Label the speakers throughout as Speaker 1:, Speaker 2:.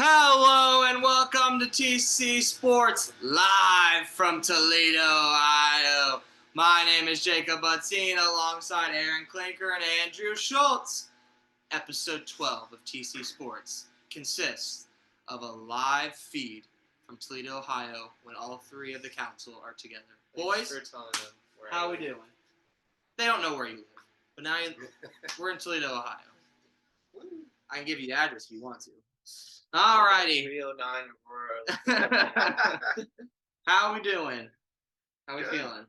Speaker 1: Hello and welcome to TC Sports live from Toledo, Ohio. My name is Jacob Butzine alongside Aaron Klinker and Andrew Schultz. Episode 12 of TC Sports consists of a live feed from Toledo, Ohio when all three of the council are together. Boys, how are we doing? They don't know where you live, but now we're in Toledo, Ohio. I can give you the address if you want to. Alrighty.
Speaker 2: 309
Speaker 1: How are we doing? How are we feeling?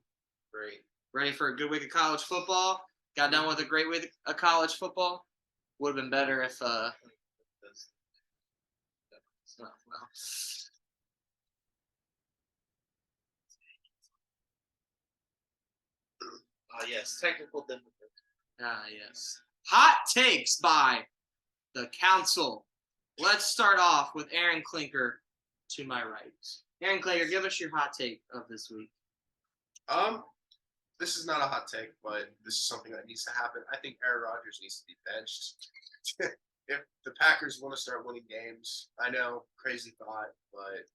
Speaker 2: Great.
Speaker 1: Ready for a good week of college football? Got done with a great week of college football? Would have been better if
Speaker 2: Yes, technical difficulty.
Speaker 1: Yes. Hot takes by the council. Let's start off with Aaron Klinker to my right. Aaron Klinker, give us your hot take of this week.
Speaker 3: This is not a hot take, but this is something that needs to happen. I think Aaron Rodgers needs to be benched. If the Packers want to start winning games, I know, crazy thought, but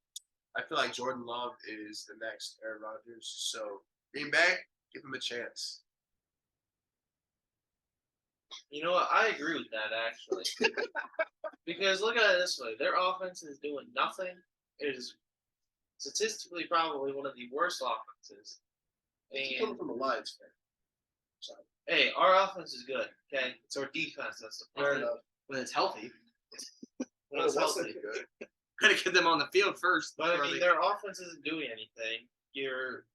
Speaker 3: I feel like Jordan Love is the next Aaron Rodgers. So Green Bay, give him a chance.
Speaker 2: You know what? I agree with that, actually. Because look at it this way. Their offense is doing nothing. It is statistically probably one of the worst offenses.
Speaker 3: He's coming from a Lions fan. Sorry.
Speaker 2: Hey, our offense is good, okay? It's our defense that's the
Speaker 3: Fair
Speaker 2: problem.
Speaker 3: enough.
Speaker 1: When it's healthy.
Speaker 2: When it's
Speaker 3: What's
Speaker 2: healthy.
Speaker 3: that good?
Speaker 1: Gotta get them on the field first.
Speaker 2: But, I mean, their offense isn't doing anything. You're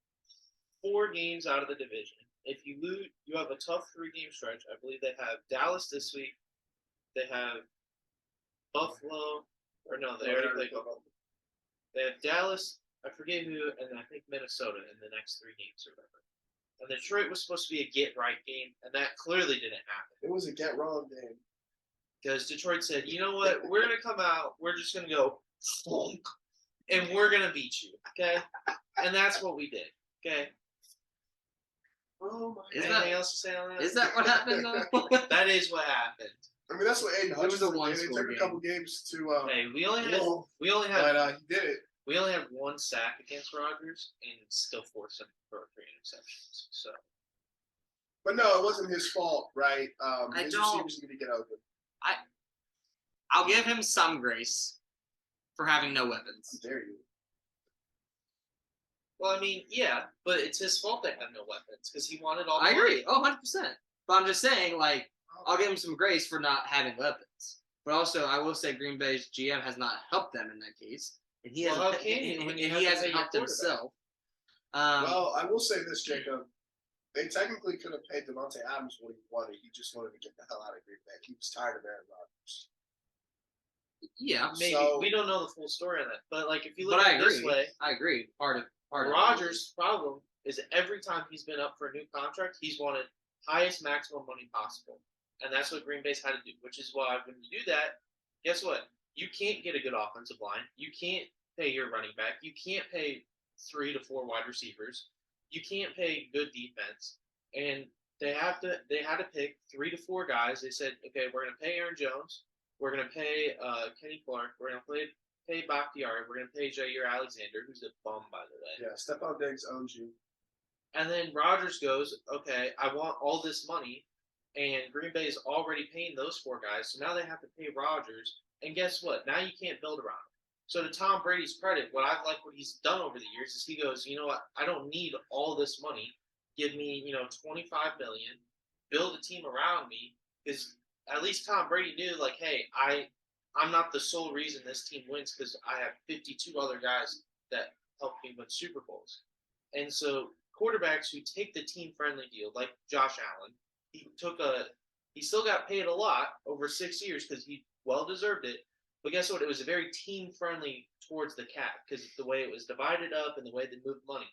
Speaker 2: 4 games out of the division. If you lose, you have a tough 3-game stretch. I believe they have Dallas this week. They have Buffalo. Or no, they already played Buffalo. They have Dallas, I forget who, and I think Minnesota in the next 3 games or whatever. And Detroit was supposed to be a get-right game, and that clearly didn't happen.
Speaker 3: It was a get-wrong game.
Speaker 2: Because Detroit said, you know what, we're going to come out, we're just going to go, flunk, and we're going to beat you, okay? And that's what we did, okay?
Speaker 3: Oh my!
Speaker 2: Anything else to say on that?
Speaker 1: Is that what happened though?
Speaker 2: That is what happened.
Speaker 3: I mean, that's what Aiden Hutchinson
Speaker 1: was a one
Speaker 3: did. It
Speaker 1: score
Speaker 3: took a
Speaker 1: game.
Speaker 3: couple games to.
Speaker 2: Hey, we only had
Speaker 3: he did it.
Speaker 2: we only had 1 sack against Rodgers and still forced him for 3 interceptions. So,
Speaker 3: But no, it wasn't his fault, right? His
Speaker 1: don't-
Speaker 3: receivers need to get open.
Speaker 1: I'll give him some grace for having no weapons.
Speaker 3: How dare you?
Speaker 2: well, I mean, yeah, but it's his fault they had no weapons because he wanted all. The
Speaker 1: I agree.
Speaker 2: money.
Speaker 1: Oh, 100%. But I'm just saying, like, I'll give him some grace for not having weapons. But also, I will say Green Bay's GM has not helped them in that case. And he
Speaker 2: Well,
Speaker 1: hasn't,
Speaker 2: how can you when you
Speaker 1: and
Speaker 2: have
Speaker 1: he
Speaker 2: to
Speaker 1: hasn't
Speaker 2: pay your
Speaker 1: helped
Speaker 2: quarterback?
Speaker 1: himself.
Speaker 3: Well, I will say this, Jacob. They technically could have paid Devontae Adams what he wanted. He just wanted to get the hell out of Green Bay. He was tired of Aaron Rodgers.
Speaker 1: Yeah,
Speaker 2: Maybe
Speaker 3: So-
Speaker 2: we don't know the full story on that, but like if you look
Speaker 1: but I
Speaker 2: at it
Speaker 1: agree.
Speaker 2: this way,
Speaker 1: I agree. Part of
Speaker 2: Rodgers' problem is every time he's been up for a new contract, he's wanted highest maximum money possible. And that's what Green Bay's had to do, which is why when you do that, guess what? You can't get a good offensive line. You can't pay your running back. You can't pay 3 to 4 wide receivers. You can't pay good defense. And they had to pick 3 to 4 guys. They said, okay, we're going to pay Aaron Jones. We're going to pay Kenny Clark. We're going to pay Bakhtiari. We're going to pay Jair Alexander, who's a bum, by the way.
Speaker 3: Yeah, Stephon Diggs owns you.
Speaker 2: And then Rodgers goes, okay, I want all this money, and Green Bay is already paying those 4 guys, so now they have to pay Rodgers. And guess what? Now you can't build around him. So to Tom Brady's credit, what I've liked what he's done over the years is he goes, you know what? I don't need all this money. Give me, $25 million. Build a team around me, because at least Tom Brady knew, like, hey, I'm not the sole reason this team wins because I have 52 other guys that help me win Super Bowls. And so quarterbacks who take the team-friendly deal, like Josh Allen, he still got paid a lot over 6 years because he well deserved it. But guess what? It was a very team-friendly towards the cap because the way it was divided up and the way they moved money.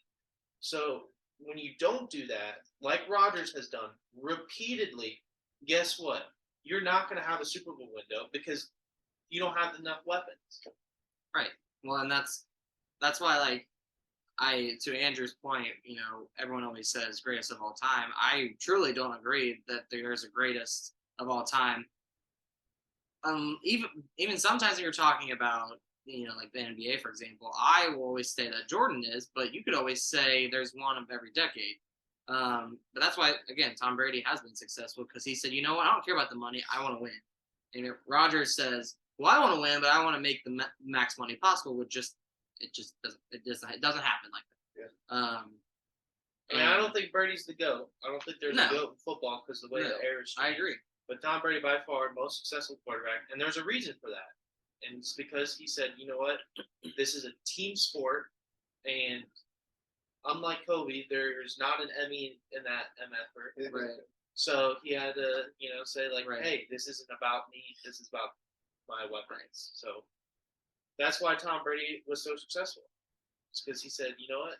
Speaker 2: So when you don't do that, like Rodgers has done repeatedly, guess what? You're not going to have a Super Bowl window because you don't have enough weapons.
Speaker 1: Right. Well, and that's why, like, to Andrew's point, everyone always says greatest of all time. I truly don't agree that there's a greatest of all time even sometimes when you're talking about, like the NBA, for example, I will always say that Jordan is, but you could always say there's one of every decade. But that's why, again, Tom Brady has been successful because he said, you know what, I don't care about the money, I want to win. And if Rodgers says, well, I want to win, but I want to make the max money possible, it doesn't happen like that.
Speaker 3: Yeah.
Speaker 2: I mean, I don't think Brady's the GOAT. I don't think there's a GOAT in football because the way the air is changed.
Speaker 1: I agree.
Speaker 2: But Tom Brady, by far, most successful quarterback. And there's a reason for that. And it's because he said, you know what? This is a team sport. And unlike Kobe, there's not an Emmy in that effort.
Speaker 1: Right.
Speaker 2: So he had to, say, like,
Speaker 1: Right.
Speaker 2: hey, this isn't about me. This is about my weapons. So that's why Tom Brady was so successful. It's because he said, you know what?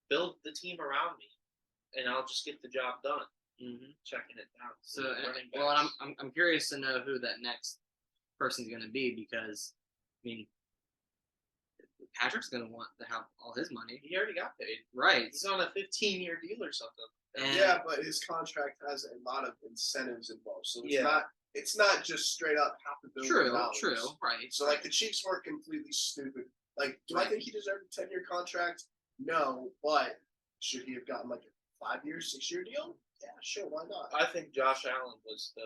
Speaker 2: Build the team around me, and I'll just get the job done.
Speaker 1: Mm-hmm.
Speaker 2: Checking it down.
Speaker 1: So, and I'm curious to know who that next person's going to be because, I mean, Patrick's going to want to have all his money.
Speaker 2: He already got paid.
Speaker 1: Right.
Speaker 2: He's on a 15-year deal or something.
Speaker 1: And
Speaker 3: yeah, but his contract has a lot of incentives involved, so it's not just straight up $500 million.
Speaker 1: True, right.
Speaker 3: So like the Chiefs weren't completely stupid. Like, do I think he deserved a 10-year contract? No, but should he have gotten like a 5-year, 6-year deal? Yeah, sure, why not?
Speaker 2: I think Josh Allen was the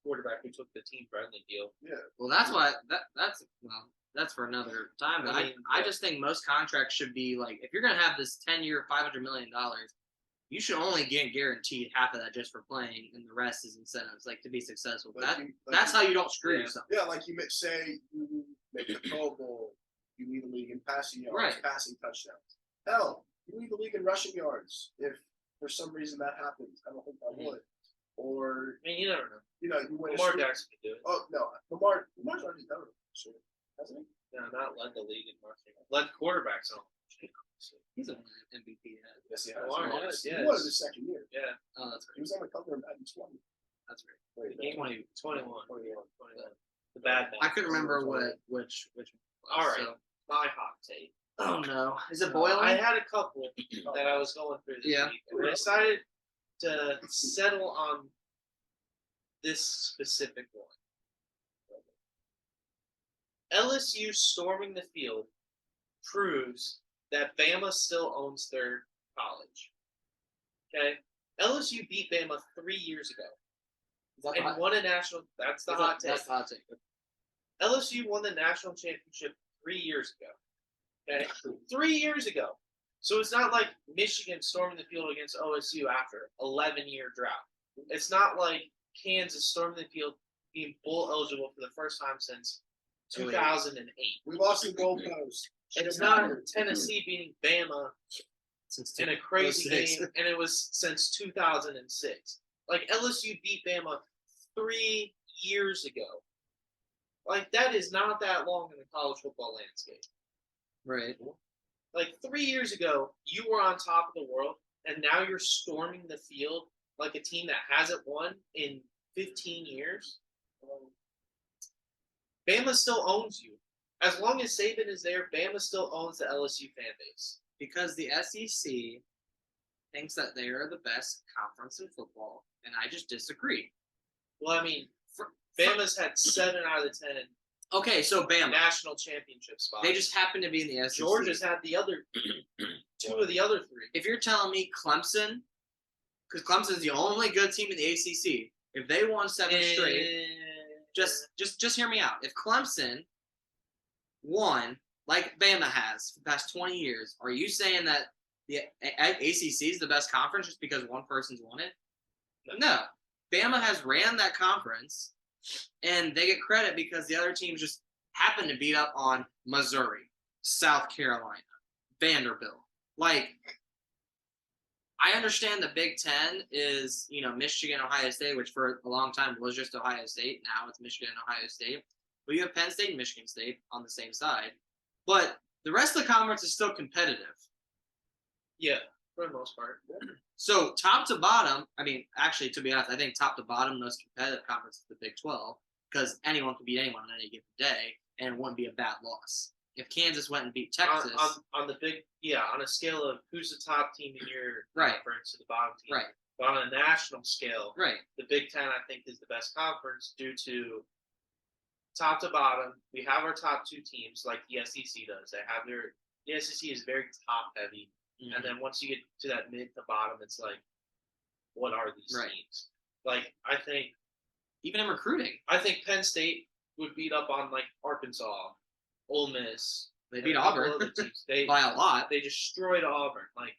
Speaker 2: quarterback who took the team-friendly deal.
Speaker 3: Yeah.
Speaker 1: Well, that's why that's for another time. But I just think most contracts should be like, if you're going to have this 10-year, $500 million, you should only get guaranteed half of that just for playing, and the rest is incentives, like to be successful. That's how you don't screw yourself.
Speaker 3: Yeah, like you say, you make the Pro Bowl, you lead the league in passing yards, passing touchdowns. Hell, you lead the league in rushing yards. If for some reason that happens, I don't think that would. Or
Speaker 2: I mean, you never know.
Speaker 3: You win
Speaker 2: Lamar Jackson can do it.
Speaker 3: Oh no, Lamar's already done it. Sure, hasn't he?
Speaker 2: No, not led the league in rushing. Led quarterbacks on.
Speaker 1: He's an MVP.
Speaker 3: Yes, he has.
Speaker 2: He
Speaker 3: won it his second year.
Speaker 2: Yeah.
Speaker 1: Oh, that's great.
Speaker 3: He was on the cover of Madden 20.
Speaker 1: That's great.
Speaker 3: Wait,
Speaker 2: 21.
Speaker 3: 21.
Speaker 2: The bad man.
Speaker 1: I couldn't remember which one.
Speaker 2: All right.
Speaker 1: So.
Speaker 2: My hot take.
Speaker 1: Oh no! Is it boiling?
Speaker 2: I had a couple that I was going through this week, and I decided to settle on this specific one. LSU storming the field proves that Bama still owns their college. Okay? LSU beat Bama 3 years ago and won a national. That's the hot take.
Speaker 1: That's the hot take.
Speaker 2: LSU won the national championship 3 years ago. Okay? 3 years ago. So it's not like Michigan storming the field against OSU after 11-year drought. It's not like Kansas storming the field being bowl eligible for the first time since 2008.
Speaker 3: We lost the goalpost.
Speaker 2: It's not Tennessee beating Bama in a crazy game, and it was since 2006. Like, LSU beat Bama 3 years ago. Like, that is not that long in the college football landscape.
Speaker 1: Right.
Speaker 2: Like, 3 years ago, you were on top of the world, and now you're storming the field like a team that hasn't won in 15 years. Bama still owns you. As long as Saban is there, Bama still owns the LSU fan base.
Speaker 1: Because the SEC thinks that they are the best conference in football, and I just disagree.
Speaker 2: Well, I mean, Bama's had 7 out of the 10.
Speaker 1: Okay, so Bama.
Speaker 2: National championship spots.
Speaker 1: They just happen to be in the SEC.
Speaker 2: Georgia's had the other 2 of the other 3.
Speaker 1: If you're telling me Clemson, because Clemson's the only good team in the ACC, if they won 7 straight, just hear me out. If Clemson won, like Bama has for the past 20 years, are you saying that the ACC is the best conference just because one person's won it? No. Bama has ran that conference, and they get credit because the other teams just happen to beat up on Missouri, South Carolina, Vanderbilt. Like, I understand the Big Ten is, Michigan, Ohio State, which for a long time was just Ohio State. Now it's Michigan and Ohio State. But you have Penn State and Michigan State on the same side. But the rest of the conference is still competitive.
Speaker 2: Yeah, for the most part.
Speaker 1: So top to bottom, actually, to be honest, I think top to bottom, the most competitive conference is the Big 12 because anyone can beat anyone on any given day, and it wouldn't be a bad loss. If Kansas went and beat Texas,
Speaker 2: on the big, on a scale of who's the top team in your conference to the bottom team,
Speaker 1: right?
Speaker 2: But on a national scale,
Speaker 1: Right.
Speaker 2: the Big Ten, I think, is the best conference due to top to bottom. We have our top two teams like the SEC does. The SEC is very top heavy.
Speaker 1: Mm-hmm.
Speaker 2: And then once you get to that mid to bottom, it's like, what are these
Speaker 1: Right.
Speaker 2: teams? Like, I think
Speaker 1: Even in recruiting,
Speaker 2: Penn State would beat up on like Arkansas, Ole Miss.
Speaker 1: they beat
Speaker 2: and a couple
Speaker 1: Auburn
Speaker 2: other teams. They
Speaker 1: by a lot.
Speaker 2: They destroyed Auburn. Like,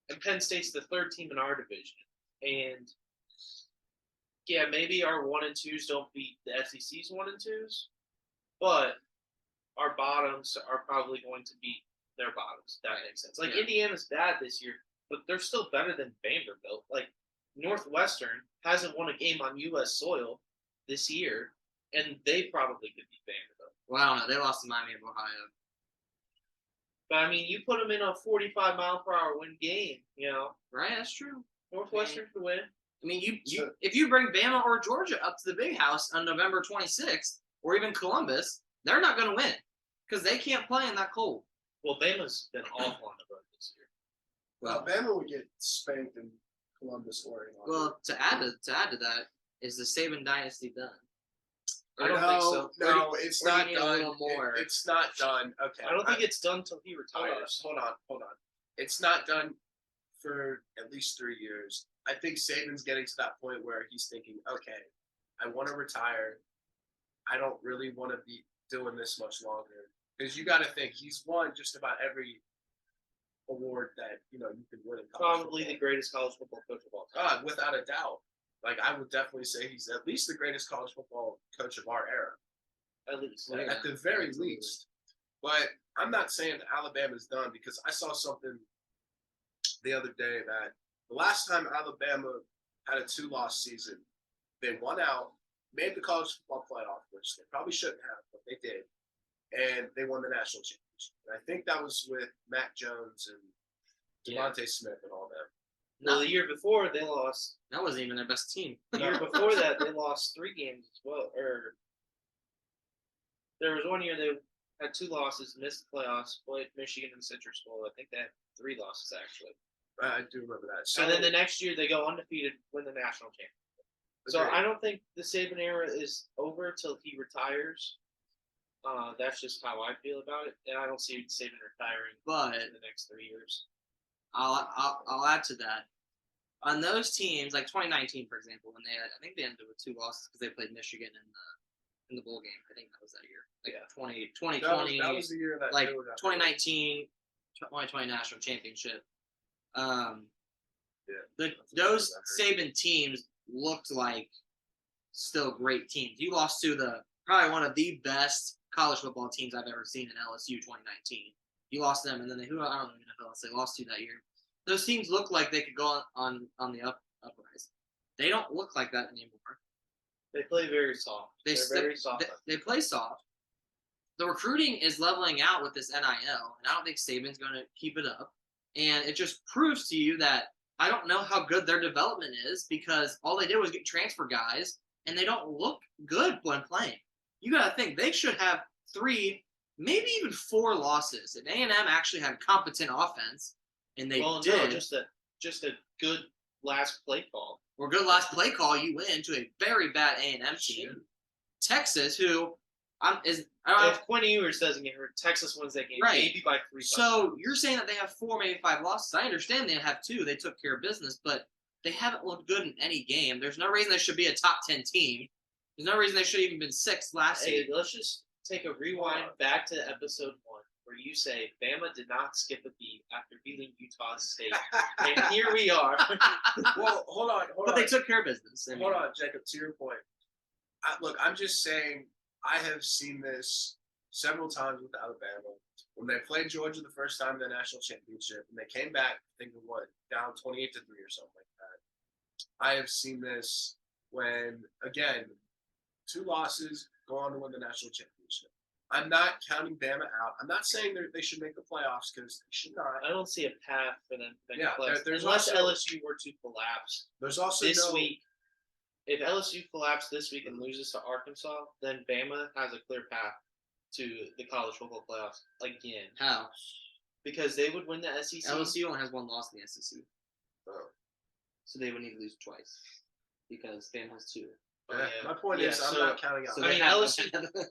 Speaker 2: and Penn State's the third team in our division. And yeah, maybe our 1 and 2s don't beat the SEC's 1 and 2s, but our bottoms are probably going to beat their bottoms. That makes sense. Like,
Speaker 1: Yeah.
Speaker 2: Indiana's bad this year, but they're still better than Vanderbilt. Like, Northwestern hasn't won a game on U.S. soil this year, and they probably could beat Vanderbilt.
Speaker 1: Well, I don't know. They lost to Miami of Ohio.
Speaker 2: But I mean, you put them in a 45-mile-per-hour wind game, you know.
Speaker 1: Right, that's true.
Speaker 2: Northwestern could win.
Speaker 1: I mean, if you bring Bama or Georgia up to the Big House on November 26th, or even Columbus, they're not going to win because they can't play in that cold.
Speaker 2: Well, Bama's been awful on the road this year.
Speaker 3: Well, Bama would get spanked in Columbus, Oregon.
Speaker 1: Well, to add to that, is the Saban dynasty done?
Speaker 2: I don't think so.
Speaker 3: No, it's
Speaker 1: or do you
Speaker 3: not
Speaker 1: need a
Speaker 3: done.
Speaker 1: little more?
Speaker 3: It's not done. Okay.
Speaker 2: I don't think it's done until he retires.
Speaker 3: Hold on. It's not done for at least 3 years. I think Saban's getting to that point where he's thinking, okay, I want to retire. I don't really want to be doing this much longer. Because you got to think, he's won just about every award that you can win in college
Speaker 2: Probably
Speaker 3: football.
Speaker 2: the greatest college football coach of all time.
Speaker 3: Without a doubt. Like, I would definitely say he's at least the greatest college football coach of our era.
Speaker 2: At least.
Speaker 1: Yeah.
Speaker 3: At the very
Speaker 1: absolutely.
Speaker 3: least. But I'm not saying that Alabama's done, because I saw something the other day that the last time Alabama had a 2-loss season, they won out, made the college football playoff, which they probably shouldn't have, but they did, and they won the national championship. And I think that was with Mac Jones and Devontae Smith and all them.
Speaker 2: Well, the year before, they lost.
Speaker 1: That wasn't even their best team.
Speaker 2: The year before that, they lost 3 games as well. Or there was one year they had 2 losses, missed the playoffs, played Michigan and Citrus Bowl. I think they had 3 losses, actually.
Speaker 3: I do remember that. So,
Speaker 2: And then the next year, they go undefeated, win the national championship. So
Speaker 3: agreed.
Speaker 2: I don't think the Saban era is over till he retires. That's just how I feel about it, and I don't see Saban retiring
Speaker 1: But
Speaker 2: in the next 3 years.
Speaker 1: I'll add to that. On those teams, like 2019, for example, when I think they ended with 2 losses because they played Michigan in the bowl game. I think that was that year. Like 2020,
Speaker 3: that was the year that
Speaker 1: like
Speaker 3: they were
Speaker 1: 2019, 2020 national championship.
Speaker 3: Yeah.
Speaker 1: Those Saban teams looked like still great teams. You lost to probably one of the best college football teams I've ever seen in LSU 2019. You lost them, and then I don't even know who else they lost to that year. Those teams look like they could go on the uprise. They don't look like that anymore.
Speaker 2: They play very soft. They're very soft.
Speaker 1: They play soft. The recruiting is leveling out with this NIL, and I don't think Saban's going to keep it up. And it just proves to you that I don't know how good their development is, because all they did was get transfer guys, and they don't look good when playing. You got to think they should have 3, maybe even 4 losses. If A&M actually had competent offense, and they did,
Speaker 2: just a good last play call.
Speaker 1: or good last play call, you win to a very bad A&M team. Texas, who
Speaker 2: If Quinn Ewers doesn't get hurt, Texas wins that game,
Speaker 1: Right.
Speaker 2: maybe by 3.
Speaker 1: So you're saying that they have 4, maybe 5 losses. I understand they have 2. They took care of business, but they haven't looked good in any game. There's no reason they should be a top 10 team. There's no reason they should have even been 6th last season.
Speaker 2: Let's just take a rewind back to episode 1, where you say Bama did not skip a beat after beating Utah State, and here we are.
Speaker 3: Well, hold on.
Speaker 1: But they took care of business.
Speaker 3: Hold on, Jacob, to your point. Look, I'm just saying, I have seen this several times with Alabama. When they played Georgia the first time in the national championship, and they came back, thinking down 28-3 or something like that. I have seen this when, again, 2 losses, go on to win the national championship. I'm not counting Bama out. I'm not saying they should make the playoffs, because they should not.
Speaker 2: I don't see a path for them to make the playoffs.
Speaker 3: There's
Speaker 2: unless
Speaker 3: also,
Speaker 2: LSU were to collapse
Speaker 3: there's also
Speaker 2: this week. If LSU collapses this week and loses to Arkansas, then Bama has a clear path to the college football playoffs again.
Speaker 1: How?
Speaker 2: Because they would win the SEC.
Speaker 1: LSU only has 1 loss in the SEC.
Speaker 3: Oh.
Speaker 1: so they would need to lose twice because Bam has 2.
Speaker 2: Oh, yeah.
Speaker 3: My point
Speaker 2: Yeah,
Speaker 3: is, I'm
Speaker 2: so-
Speaker 3: not counting out.
Speaker 1: So
Speaker 2: I
Speaker 1: they
Speaker 2: mean,
Speaker 1: have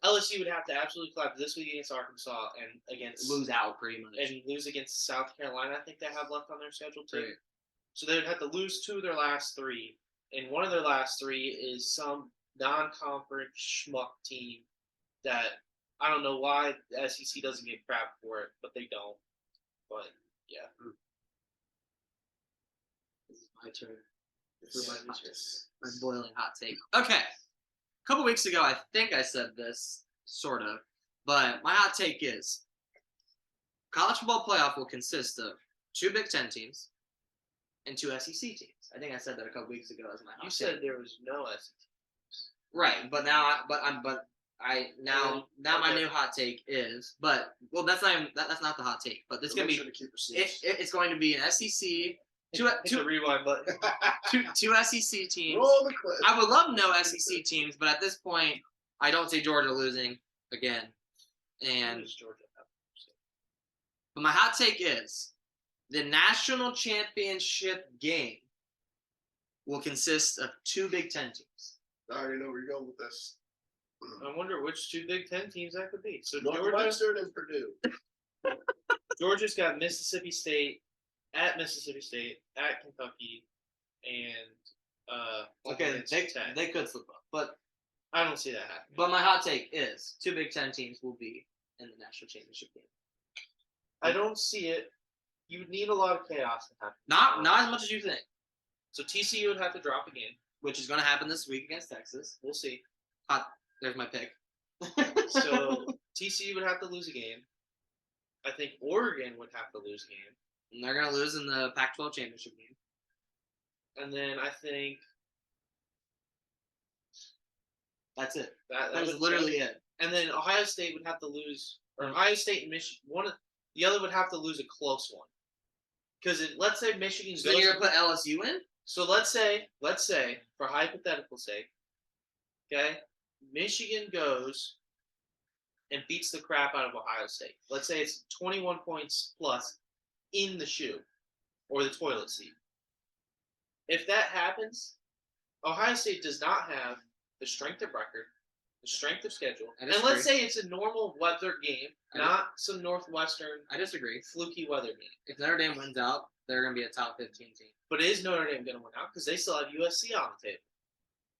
Speaker 2: LSU would have to absolutely clap this week against Arkansas and against
Speaker 1: lose out pretty much.
Speaker 2: and lose against South Carolina. I think they have left on their schedule too.
Speaker 1: Right.
Speaker 2: So they would have to lose 2 of their last 3, and one of their last 3 is some non-conference schmuck team that I don't know why the SEC doesn't get crap for it, but they don't. But yeah,
Speaker 1: This is my turn.
Speaker 3: Yes.
Speaker 1: My boiling hot take. Okay. A couple weeks ago, I think I said this, sort of, but my hot take is college football playoff will consist of 2 Big Ten teams and 2 SEC teams. I think I said that a couple weeks ago as my hot
Speaker 2: you
Speaker 1: take.
Speaker 2: said there was no SEC.
Speaker 1: Right, but now my new hot take is, that's not even, that's not the hot take, but it's gonna be it's going to be an SEC, two
Speaker 2: Hit the rewind button.
Speaker 1: two SEC teams.
Speaker 3: Roll the clip.
Speaker 1: I would love no SEC teams, but at this point, I don't see Georgia losing again. And
Speaker 2: Who does Georgia have?
Speaker 1: but my hot take is the national championship game will consist of 2 Big Ten teams.
Speaker 3: I already know where you're going with this.
Speaker 2: I wonder which 2 Big Ten teams that could be. So
Speaker 3: Northwestern and Purdue.
Speaker 2: Georgia's got Mississippi State, at Kentucky, and
Speaker 1: Okay,
Speaker 2: against
Speaker 1: they
Speaker 2: Tech.
Speaker 1: could slip up, but
Speaker 2: I don't see that happening.
Speaker 1: my hot take is 2 Big Ten teams will be in the national championship game.
Speaker 2: I don't see it. You would need a lot of chaos to happen.
Speaker 1: Not as much as you think,
Speaker 2: So TCU would have to drop a game.
Speaker 1: which is going to happen this week against Texas.
Speaker 2: We'll see.
Speaker 1: There's my pick.
Speaker 2: So TCU would have to lose a game. I think Oregon would have to lose a game.
Speaker 1: And they're going to lose in the Pac-12 championship game.
Speaker 2: And then I think
Speaker 1: That's it.
Speaker 2: that
Speaker 1: That is
Speaker 2: would
Speaker 1: literally it.
Speaker 2: And then Ohio State would have to lose, or Ohio State and Michigan. The other would have to lose a close one. Because let's say Michigan
Speaker 1: So
Speaker 2: goes.
Speaker 1: you're going to put LSU in?
Speaker 2: So let's say, for hypothetical sake, okay, Michigan goes and beats the crap out of Ohio State. Let's say it's 21 points plus in the shoe or the toilet seat. If that happens, Ohio State does not have the strength of record, the strength of schedule.
Speaker 1: I
Speaker 2: And
Speaker 1: disagree.
Speaker 2: let's say it's a normal weather game, not some Northwestern
Speaker 1: I disagree.
Speaker 2: fluky weather game.
Speaker 1: If Notre Dame wins out, they're going to be a top 15 team.
Speaker 2: But is Notre Dame going to win out? Because they still have USC on the table.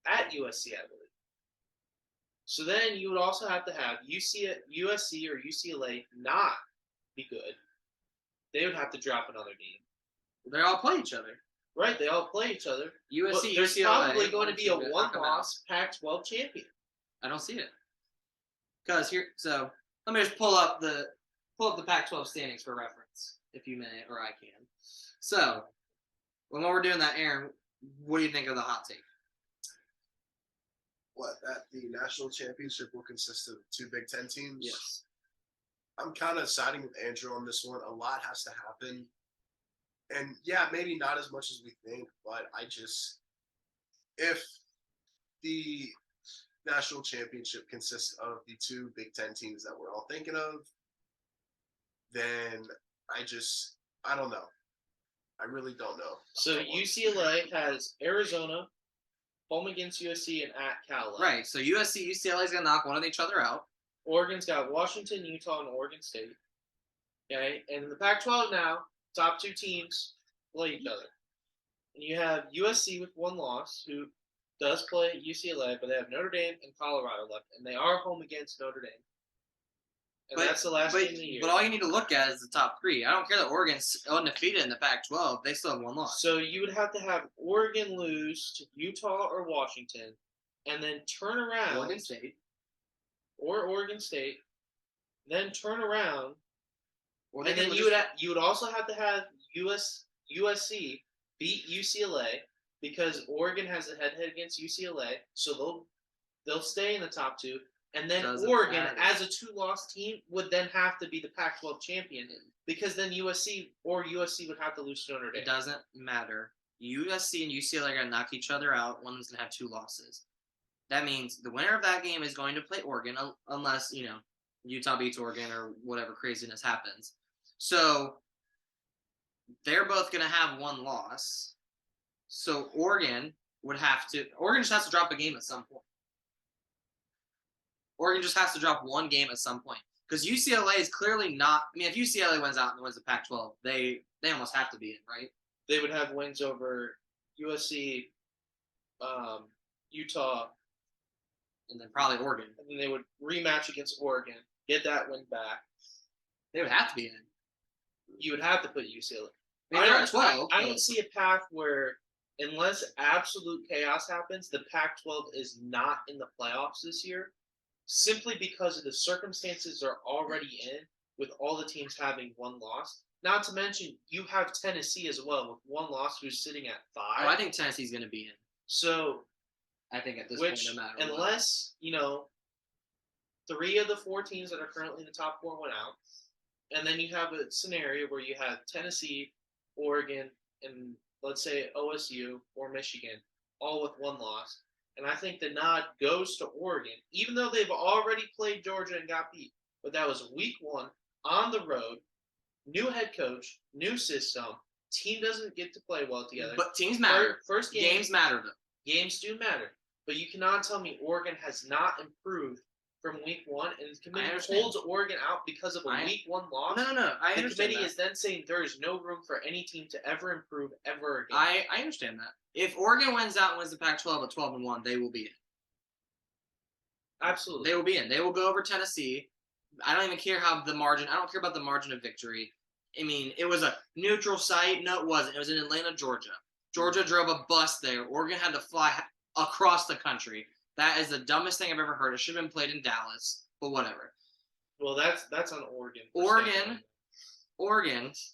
Speaker 2: At USC, I believe. So then you would also have to have USC or UCLA not be good. They would have to drop another game.
Speaker 1: They all play each other.
Speaker 2: Right, they all play each other. But
Speaker 1: USC,
Speaker 2: there's
Speaker 1: UCLA.
Speaker 2: probably going to be a
Speaker 1: one team that knock 'em out.
Speaker 2: one-loss Pac-12 champion.
Speaker 1: I don't see it. Because so let me just pull up the Pac-12 standings for reference, if you may, or I can. So when we're doing that, Aaron, what do you think of the hot take?
Speaker 3: What, that the national championship will consist of 2 Big Ten teams?
Speaker 1: Yes.
Speaker 3: I'm kind of siding with Andrew on this one. A lot has to happen. And yeah, maybe not as much as we think, but if the national championship consists of the 2 Big Ten teams that we're all thinking of, then I don't know. I really don't know.
Speaker 2: So UCLA has Arizona, home against USC, and at Cal.
Speaker 1: Right. So USC, UCLA is going to knock one of each other out.
Speaker 2: Oregon's got Washington, Utah, and Oregon State. Okay, and in the Pac-12 now, top 2 teams play each other. And you have USC with 1 loss, who does play UCLA, but they have Notre Dame and Colorado left, and they are home against Notre Dame. And that's the last game of the year.
Speaker 1: But all you need to look at is the top 3. I don't care that Oregon's undefeated in the Pac-12. They still have 1 loss.
Speaker 2: So you would have to have Oregon lose to Utah or Washington, and then turn around.
Speaker 1: Oregon State.
Speaker 2: Or Oregon State, then turn around,
Speaker 1: Or
Speaker 2: and then you would also have to have USC beat UCLA because Oregon has a head-to-head against UCLA, so they'll stay in the top 2, and then
Speaker 1: Doesn't
Speaker 2: Oregon,
Speaker 1: matter.
Speaker 2: as a 2-loss team, would then have to be the Pac-12 champion because then USC would have to lose to Notre Dame.
Speaker 1: It doesn't matter. USC and UCLA are going to knock each other out. One's going to have 2 losses. That means the winner of that game is going to play Oregon unless, Utah beats Oregon or whatever craziness happens. So they're both going to have 1 loss. So Oregon just has to drop a game at some point. Oregon just has to drop one game at some point. Because UCLA is clearly not. I mean, if UCLA wins out and wins the Pac-12, they almost have to be in, right?
Speaker 2: They would have wins over USC, Utah,
Speaker 1: and then probably Oregon.
Speaker 2: And then they would rematch against Oregon, get that win back.
Speaker 1: They would have to be in.
Speaker 2: You would have to put UCLA.
Speaker 1: I they're at 12.
Speaker 2: I don't see a path where, unless absolute chaos happens, the Pac-12 is not in the playoffs this year, simply because of the circumstances they're already in, with all the teams having one loss. Not to mention, you have Tennessee as well, with one loss, who's sitting at 5.
Speaker 1: Oh, I think Tennessee's going to be in.
Speaker 2: So,
Speaker 1: I think at this point, no matter what.
Speaker 2: Unless, 3 of the 4 teams that are currently in the top 4 went out, and then you have a scenario where you have Tennessee, Oregon, and let's say OSU or Michigan, all with one loss. And I think the nod goes to Oregon, even though they've already played Georgia and got beat. But that was week 1 on the road, new head coach, new system. Team doesn't get to play well together.
Speaker 1: But teams matter.
Speaker 2: First game,
Speaker 1: games matter, though.
Speaker 2: Games do matter. But you cannot tell me Oregon has not improved from week 1, and the committee holds Oregon out because of a week 1 loss.
Speaker 1: No. I understand.
Speaker 2: The committee is then saying there is no room for any team to ever improve ever again.
Speaker 1: I understand that. If Oregon wins out and wins the Pac-12 at 12-1, they will be in.
Speaker 2: Absolutely.
Speaker 1: They will be in. They will go over Tennessee. I don't even care how the margin. I don't care about the margin of victory. I mean, it was a neutral site. No, it wasn't. It was in Atlanta, Georgia. Georgia drove a bus there. Oregon had to fly across the country. That is the dumbest thing I've ever heard. It should have been played in Dallas, but whatever.
Speaker 2: Well, that's on Oregon.
Speaker 1: Oregon.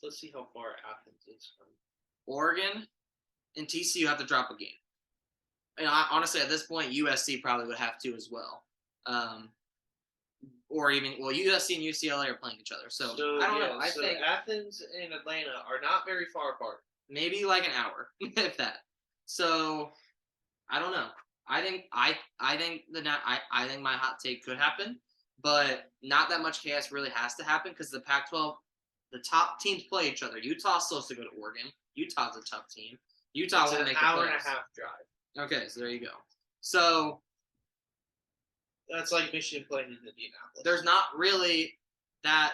Speaker 2: Let's see how far Athens is from.
Speaker 1: Oregon and TCU have to drop a game. And honestly, at this point, USC probably would have to as well. Or even, USC and UCLA are playing each other. So I don't know. I think
Speaker 2: Athens and Atlanta are not very far apart.
Speaker 1: Maybe like an hour, if that. So I don't know. I think my hot take could happen, but not that much chaos really has to happen because the Pac-12, the top teams play each other. Utah's supposed to go to Oregon. Utah's a tough team. Utah will make the playoffs.
Speaker 2: It's an hour and a half drive.
Speaker 1: Okay, so there you go. So
Speaker 2: that's like Michigan playing in Indianapolis.
Speaker 1: There's not really that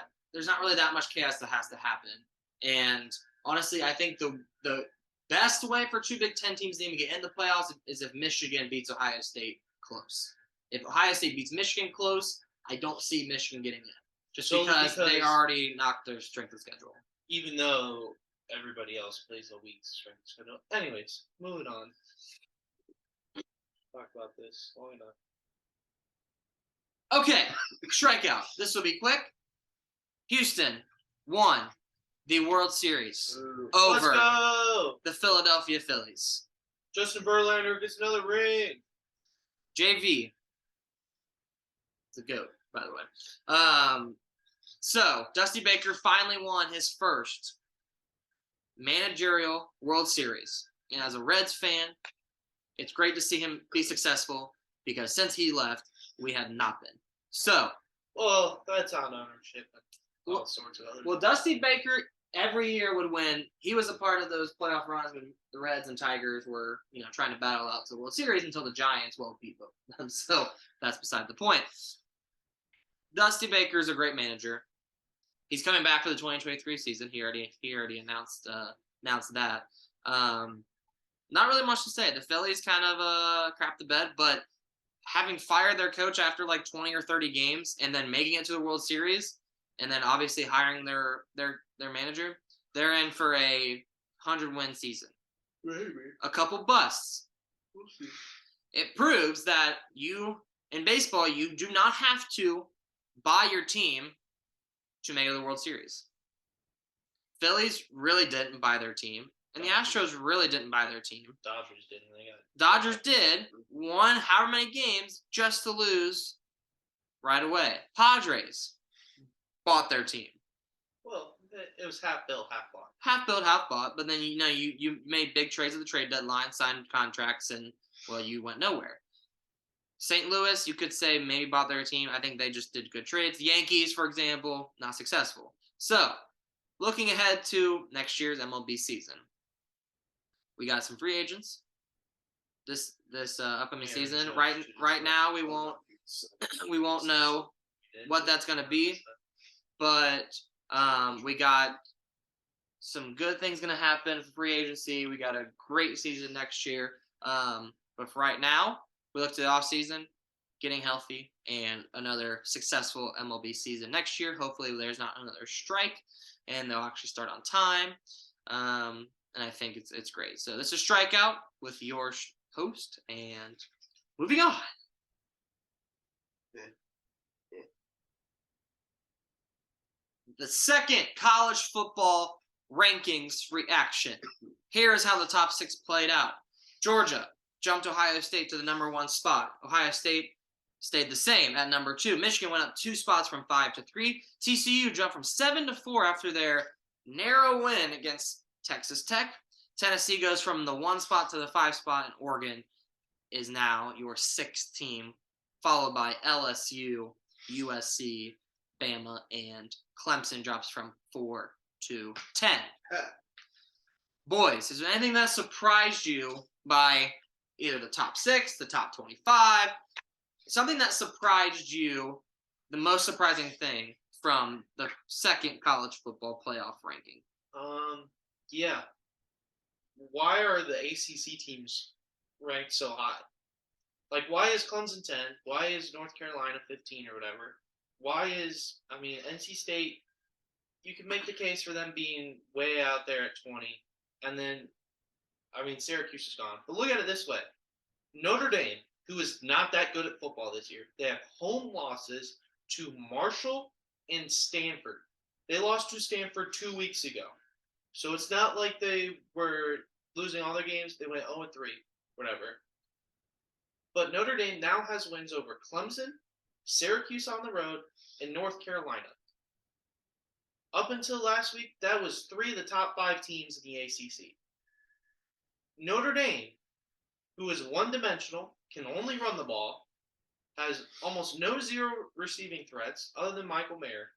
Speaker 1: much chaos that has to happen. And honestly, I think the best way for 2 Big Ten teams to even get in the playoffs is if Michigan beats Ohio State close. If Ohio State beats Michigan close, I don't see Michigan getting in. Just because they already knocked their strength of schedule.
Speaker 2: Even though everybody else plays a weak strength of schedule. Anyways, moving on. Talk about this long enough.
Speaker 1: Okay, strikeout. This will be quick. Houston won the World Series over the Philadelphia Phillies.
Speaker 2: Justin Verlander gets another ring.
Speaker 1: JV. It's a GOAT, by the way. So, Dusty Baker finally won his first managerial World Series. And as a Reds fan, it's great to see him be successful because since he left, we have not been. So.
Speaker 2: Well, that's on ownership and all sorts of other.
Speaker 1: Well, Dusty Baker every year would win. He was a part of those playoff runs when the Reds and Tigers were, trying to battle out to the World Series until the Giants beat them. So that's beside the point. Dusty Baker is a great manager. He's coming back for the 2023 season. He already announced that. Not really much to say. The Phillies kind of crapped the bed, but having fired their coach after like 20 or 30 games and then making it to the World Series and then obviously hiring their manager, they're in for a 100-win season.
Speaker 2: Maybe.
Speaker 1: A couple busts.
Speaker 2: We'll see.
Speaker 1: It proves that in baseball, you do not have to buy your team to make it to the World Series. Phillies really didn't buy their team. And the Astros really didn't buy their team.
Speaker 2: Dodgers didn't.
Speaker 1: Dodgers did. Won however many games just to lose right away. Padres bought their team.
Speaker 2: Well, it was half built, half bought.
Speaker 1: Half built, half bought. But then, you made big trades at the trade deadline, signed contracts, and, you went nowhere. St. Louis, you could say maybe bought their team. I think they just did good trades. The Yankees, for example, not successful. So, looking ahead to next year's MLB season. We got some free agents this upcoming
Speaker 2: Yeah,
Speaker 1: season.
Speaker 2: Judge
Speaker 1: Right
Speaker 2: should just
Speaker 1: right
Speaker 2: go
Speaker 1: now we
Speaker 2: full
Speaker 1: won't
Speaker 2: monkeys.
Speaker 1: we won't know what that's gonna be, but we got some good things gonna happen for free agency. We got a great season next year. But for right now, we look to the off season, getting healthy, and another successful MLB season next year. Hopefully, there's not another strike, and they'll actually start on time. And I think it's great. So this is Strikeout with your host, and moving on. The second college football rankings reaction. Here is how the top 6 played out. Georgia jumped Ohio State to the number 1 spot. Ohio State stayed the same at number 2. Michigan went up 2 spots from 5 to 3. TCU jumped from 7 to 4 after their narrow win against Texas Tech. Tennessee goes from the 1 spot to the 5 spot, and Oregon is now your 6th team, followed by LSU, USC, Bama, and Clemson drops from 4 to 10. Boys, is there anything that surprised you by either the top 6, the top 25, something that surprised you, the most surprising thing from the second college football playoff ranking?
Speaker 2: Yeah. Why are the ACC teams ranked so high? Like, why is Clemson 10? Why is North Carolina 15 or whatever? Why is, NC State, you can make the case for them being way out there at 20. And then, Syracuse is gone. But look at it this way. Notre Dame, who is not that good at football this year, they have home losses to Marshall and Stanford. They lost to Stanford 2 weeks ago. So it's not like they were losing all their games. They went 0-3, whatever. But Notre Dame now has wins over Clemson, Syracuse on the road, and North Carolina. Up until last week, that was 3 of the top 5 teams in the ACC. Notre Dame, who is one-dimensional, can only run the ball, has almost no zero receiving threats other than Michael Mayer,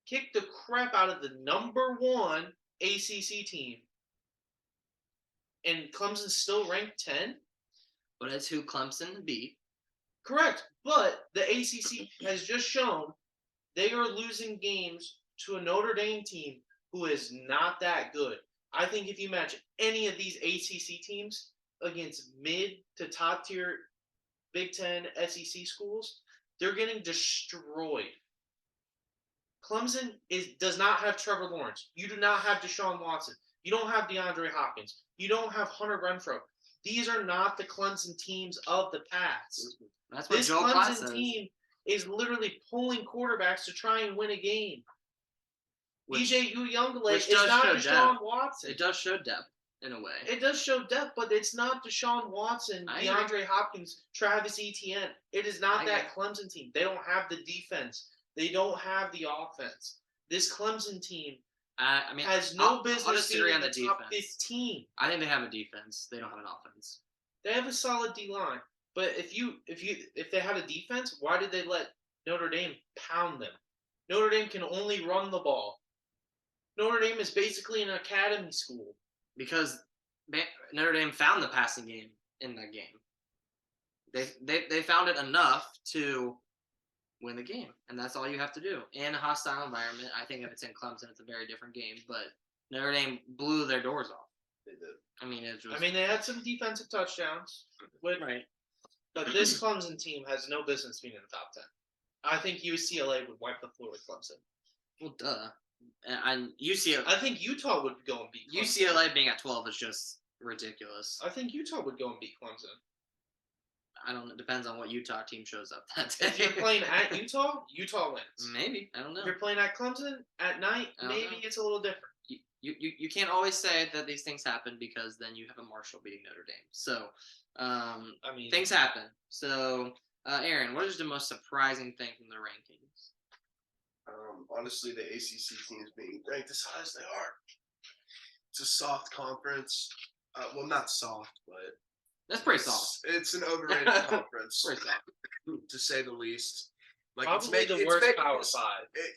Speaker 2: kicked the crap out of the number 1 ACC team, and Clemson's still ranked 10?
Speaker 1: But it's who Clemson beat.
Speaker 2: Correct, but the ACC has just shown they are losing games to a Notre Dame team who is not that good. I think if you match any of these ACC teams against mid to top tier Big Ten SEC schools, they're getting destroyed. Clemson does not have Trevor Lawrence. You do not have Deshaun Watson. You don't have DeAndre Hopkins. You don't have Hunter Renfrow. These are not the Clemson teams of the past.
Speaker 1: That's what
Speaker 2: This
Speaker 1: Joel Klatt
Speaker 2: Clemson
Speaker 1: says.
Speaker 2: team is literally pulling quarterbacks to try and win a game. DJ Uyunglele is not Deshaun Watson.
Speaker 1: It does show depth in a way.
Speaker 2: It does show depth, but it's not Deshaun Watson, DeAndre Hopkins, Travis Etienne. It is not that Clemson team. They don't have the defense. They don't have the offense. This Clemson team has no business being in the top 15.
Speaker 1: I think they have a defense. They don't have an offense.
Speaker 2: They have a solid D-line. But if they had a defense, why did they let Notre Dame pound them? Notre Dame can only run the ball. Notre Dame is basically an academy school.
Speaker 1: Because Notre Dame found the passing game in that game. They found it enough to win the game, and that's all you have to do. In a hostile environment, I think if it's in Clemson, it's a very different game. But Notre Dame blew their doors off.
Speaker 3: They did.
Speaker 2: They had some defensive touchdowns.
Speaker 1: Right.
Speaker 2: But this Clemson team has no business being in the top 10. I think UCLA would wipe the floor with Clemson.
Speaker 1: Well, duh. And UCLA.
Speaker 2: I think Utah would go and beat Clemson.
Speaker 1: UCLA being at 12 is just ridiculous.
Speaker 2: I think Utah would go and beat Clemson.
Speaker 1: I don't know. It depends on what Utah team shows up that day.
Speaker 2: If you're playing at Utah, Utah wins.
Speaker 1: Maybe. I don't know.
Speaker 2: If you're playing at Clemson at night, maybe it's a little different.
Speaker 1: You can't always say that these things happen because then you have a Marshall beating Notre Dame. So, things happen. So, Aaron, what is the most surprising thing from the rankings?
Speaker 3: Honestly, the ACC teams being ranked as high as they are. It's a soft conference. Well, not soft, but
Speaker 1: that's pretty soft.
Speaker 3: It's an overrated conference,
Speaker 1: Pretty soft,
Speaker 3: to say the least. Like
Speaker 2: probably the worst Power 5.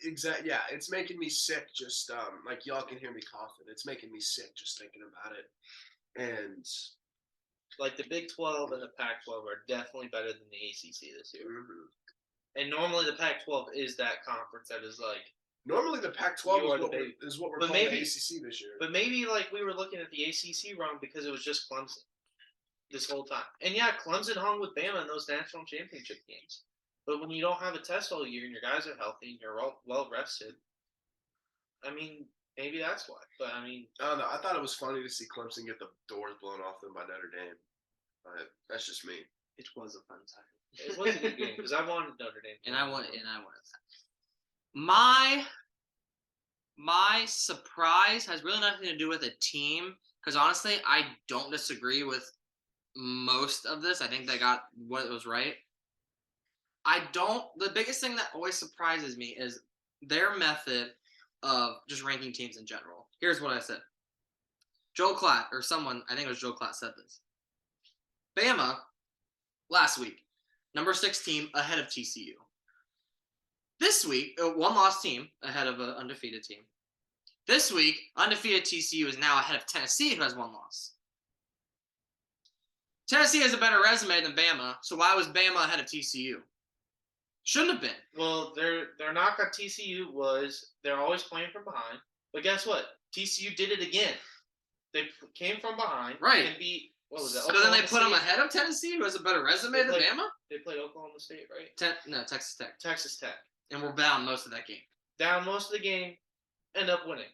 Speaker 3: Exactly. Yeah, it's making me sick. Just like y'all can hear me coughing. It's making me sick just thinking about it. And
Speaker 2: Like the Big 12 and the Pac-12 are definitely better than the ACC this year. And normally the Pac-12 is that conference that is like.
Speaker 3: Normally the Pac-12 is what we're calling the ACC this year.
Speaker 2: But maybe like we were looking at the ACC wrong because it was just Clemson this whole time. And yeah, Clemson hung with Bama in those national championship games. But when you don't have a test all year and your guys are healthy and you're well rested, I mean, maybe that's why. But I mean,
Speaker 3: I don't know. I thought it was funny to see Clemson get the doors blown off them by Notre Dame. But that's just me.
Speaker 1: It was a fun time.
Speaker 2: It was a good game because I wanted Notre Dame.
Speaker 1: And I wanted that. My surprise has really nothing to do with a team, because honestly, I don't disagree with most of this. I think they got what was right. The biggest thing that always surprises me is their method of just ranking teams in general. Here's what I said. Joel Klatt, or someone, I think it was Joel Klatt, said this. Bama, last week, number 6 team ahead of TCU. This week, a one-loss team ahead of an undefeated team. This week, undefeated TCU is now ahead of Tennessee, who has 1 loss. Tennessee has a better resume than Bama, so why was Bama ahead of TCU? Shouldn't have been.
Speaker 2: Well, their knock on TCU was they're always playing from behind. But guess what? TCU did it again. They came from behind.
Speaker 1: Right.
Speaker 2: And beat, what was it?
Speaker 1: So then they put them ahead of Tennessee, who has a better resume than Bama?
Speaker 2: They played Oklahoma State, right?
Speaker 1: Texas Tech.
Speaker 2: Texas Tech.
Speaker 1: And we're down most of that game.
Speaker 2: Down most of the game, end up winning.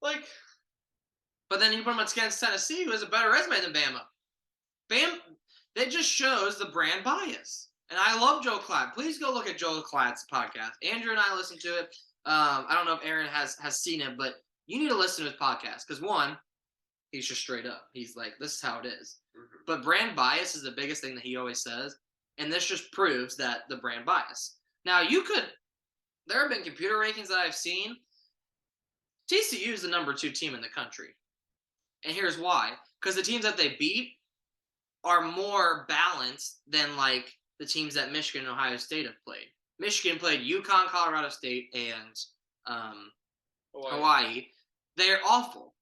Speaker 1: But then you put them against Tennessee, who has a better resume than Bama. That just shows the brand bias. And I love Joe Klatt. Please go look at Joe Klatt's podcast. Andrew and I listened to it. I don't know if Aaron has seen it, but you need to listen to his podcast. Because one, he's just straight up. He's like, this is how it is. Mm-hmm. But brand bias is the biggest thing that he always says. And this just proves that the brand bias. Now, there have been computer rankings that I've seen. TCU is the number 2 team in the country. And here's why. Because the teams that they beat are more balanced than, like, the teams that Michigan and Ohio State have played. Michigan played UConn, Colorado State, and Hawaii. They're awful.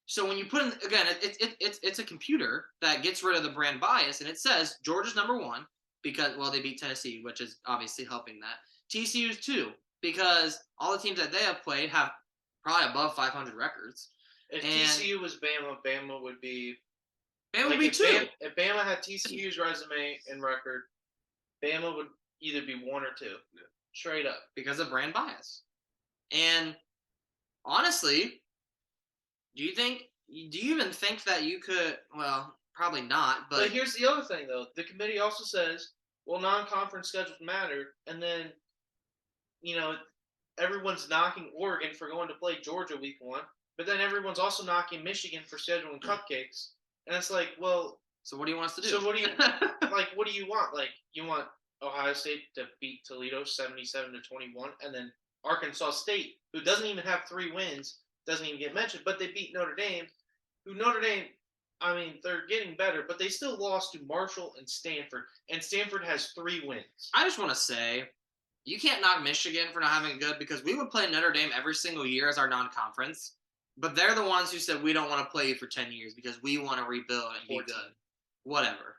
Speaker 1: So when you put in, again, it's a computer that gets rid of the brand bias, and it says Georgia's number 1 because, well, they beat Tennessee, which is obviously helping that. TCU's 2 because all the teams that they have played have probably above 500 records.
Speaker 2: If TCU was Bama, Bama would be
Speaker 1: 2.
Speaker 2: If Bama had TCU's resume and record, Bama would either be 1 or 2. Yeah. Straight up.
Speaker 1: Because of brand bias. And honestly, do you even think that you could, well, probably not, but
Speaker 2: here's the other thing, though. The committee also says, well, non-conference schedules matter, and then, everyone's knocking Oregon for going to play Georgia week 1, but then everyone's also knocking Michigan for scheduling cupcakes. And it's like, well,
Speaker 1: so what do you want us to do?
Speaker 2: So what do you what do you want? Like, you want Ohio State to beat Toledo 77-21, and then Arkansas State, who doesn't even have 3 wins, doesn't even get mentioned, but they beat Notre Dame, I mean, they're getting better, but they still lost to Marshall and Stanford has 3 wins.
Speaker 1: I just want to say, you can't knock Michigan for not having good, because we would play Notre Dame every single year as our non-conference, but they're the ones who said we don't want to play you for 10 years because we want to rebuild and 14. Be good. Whatever.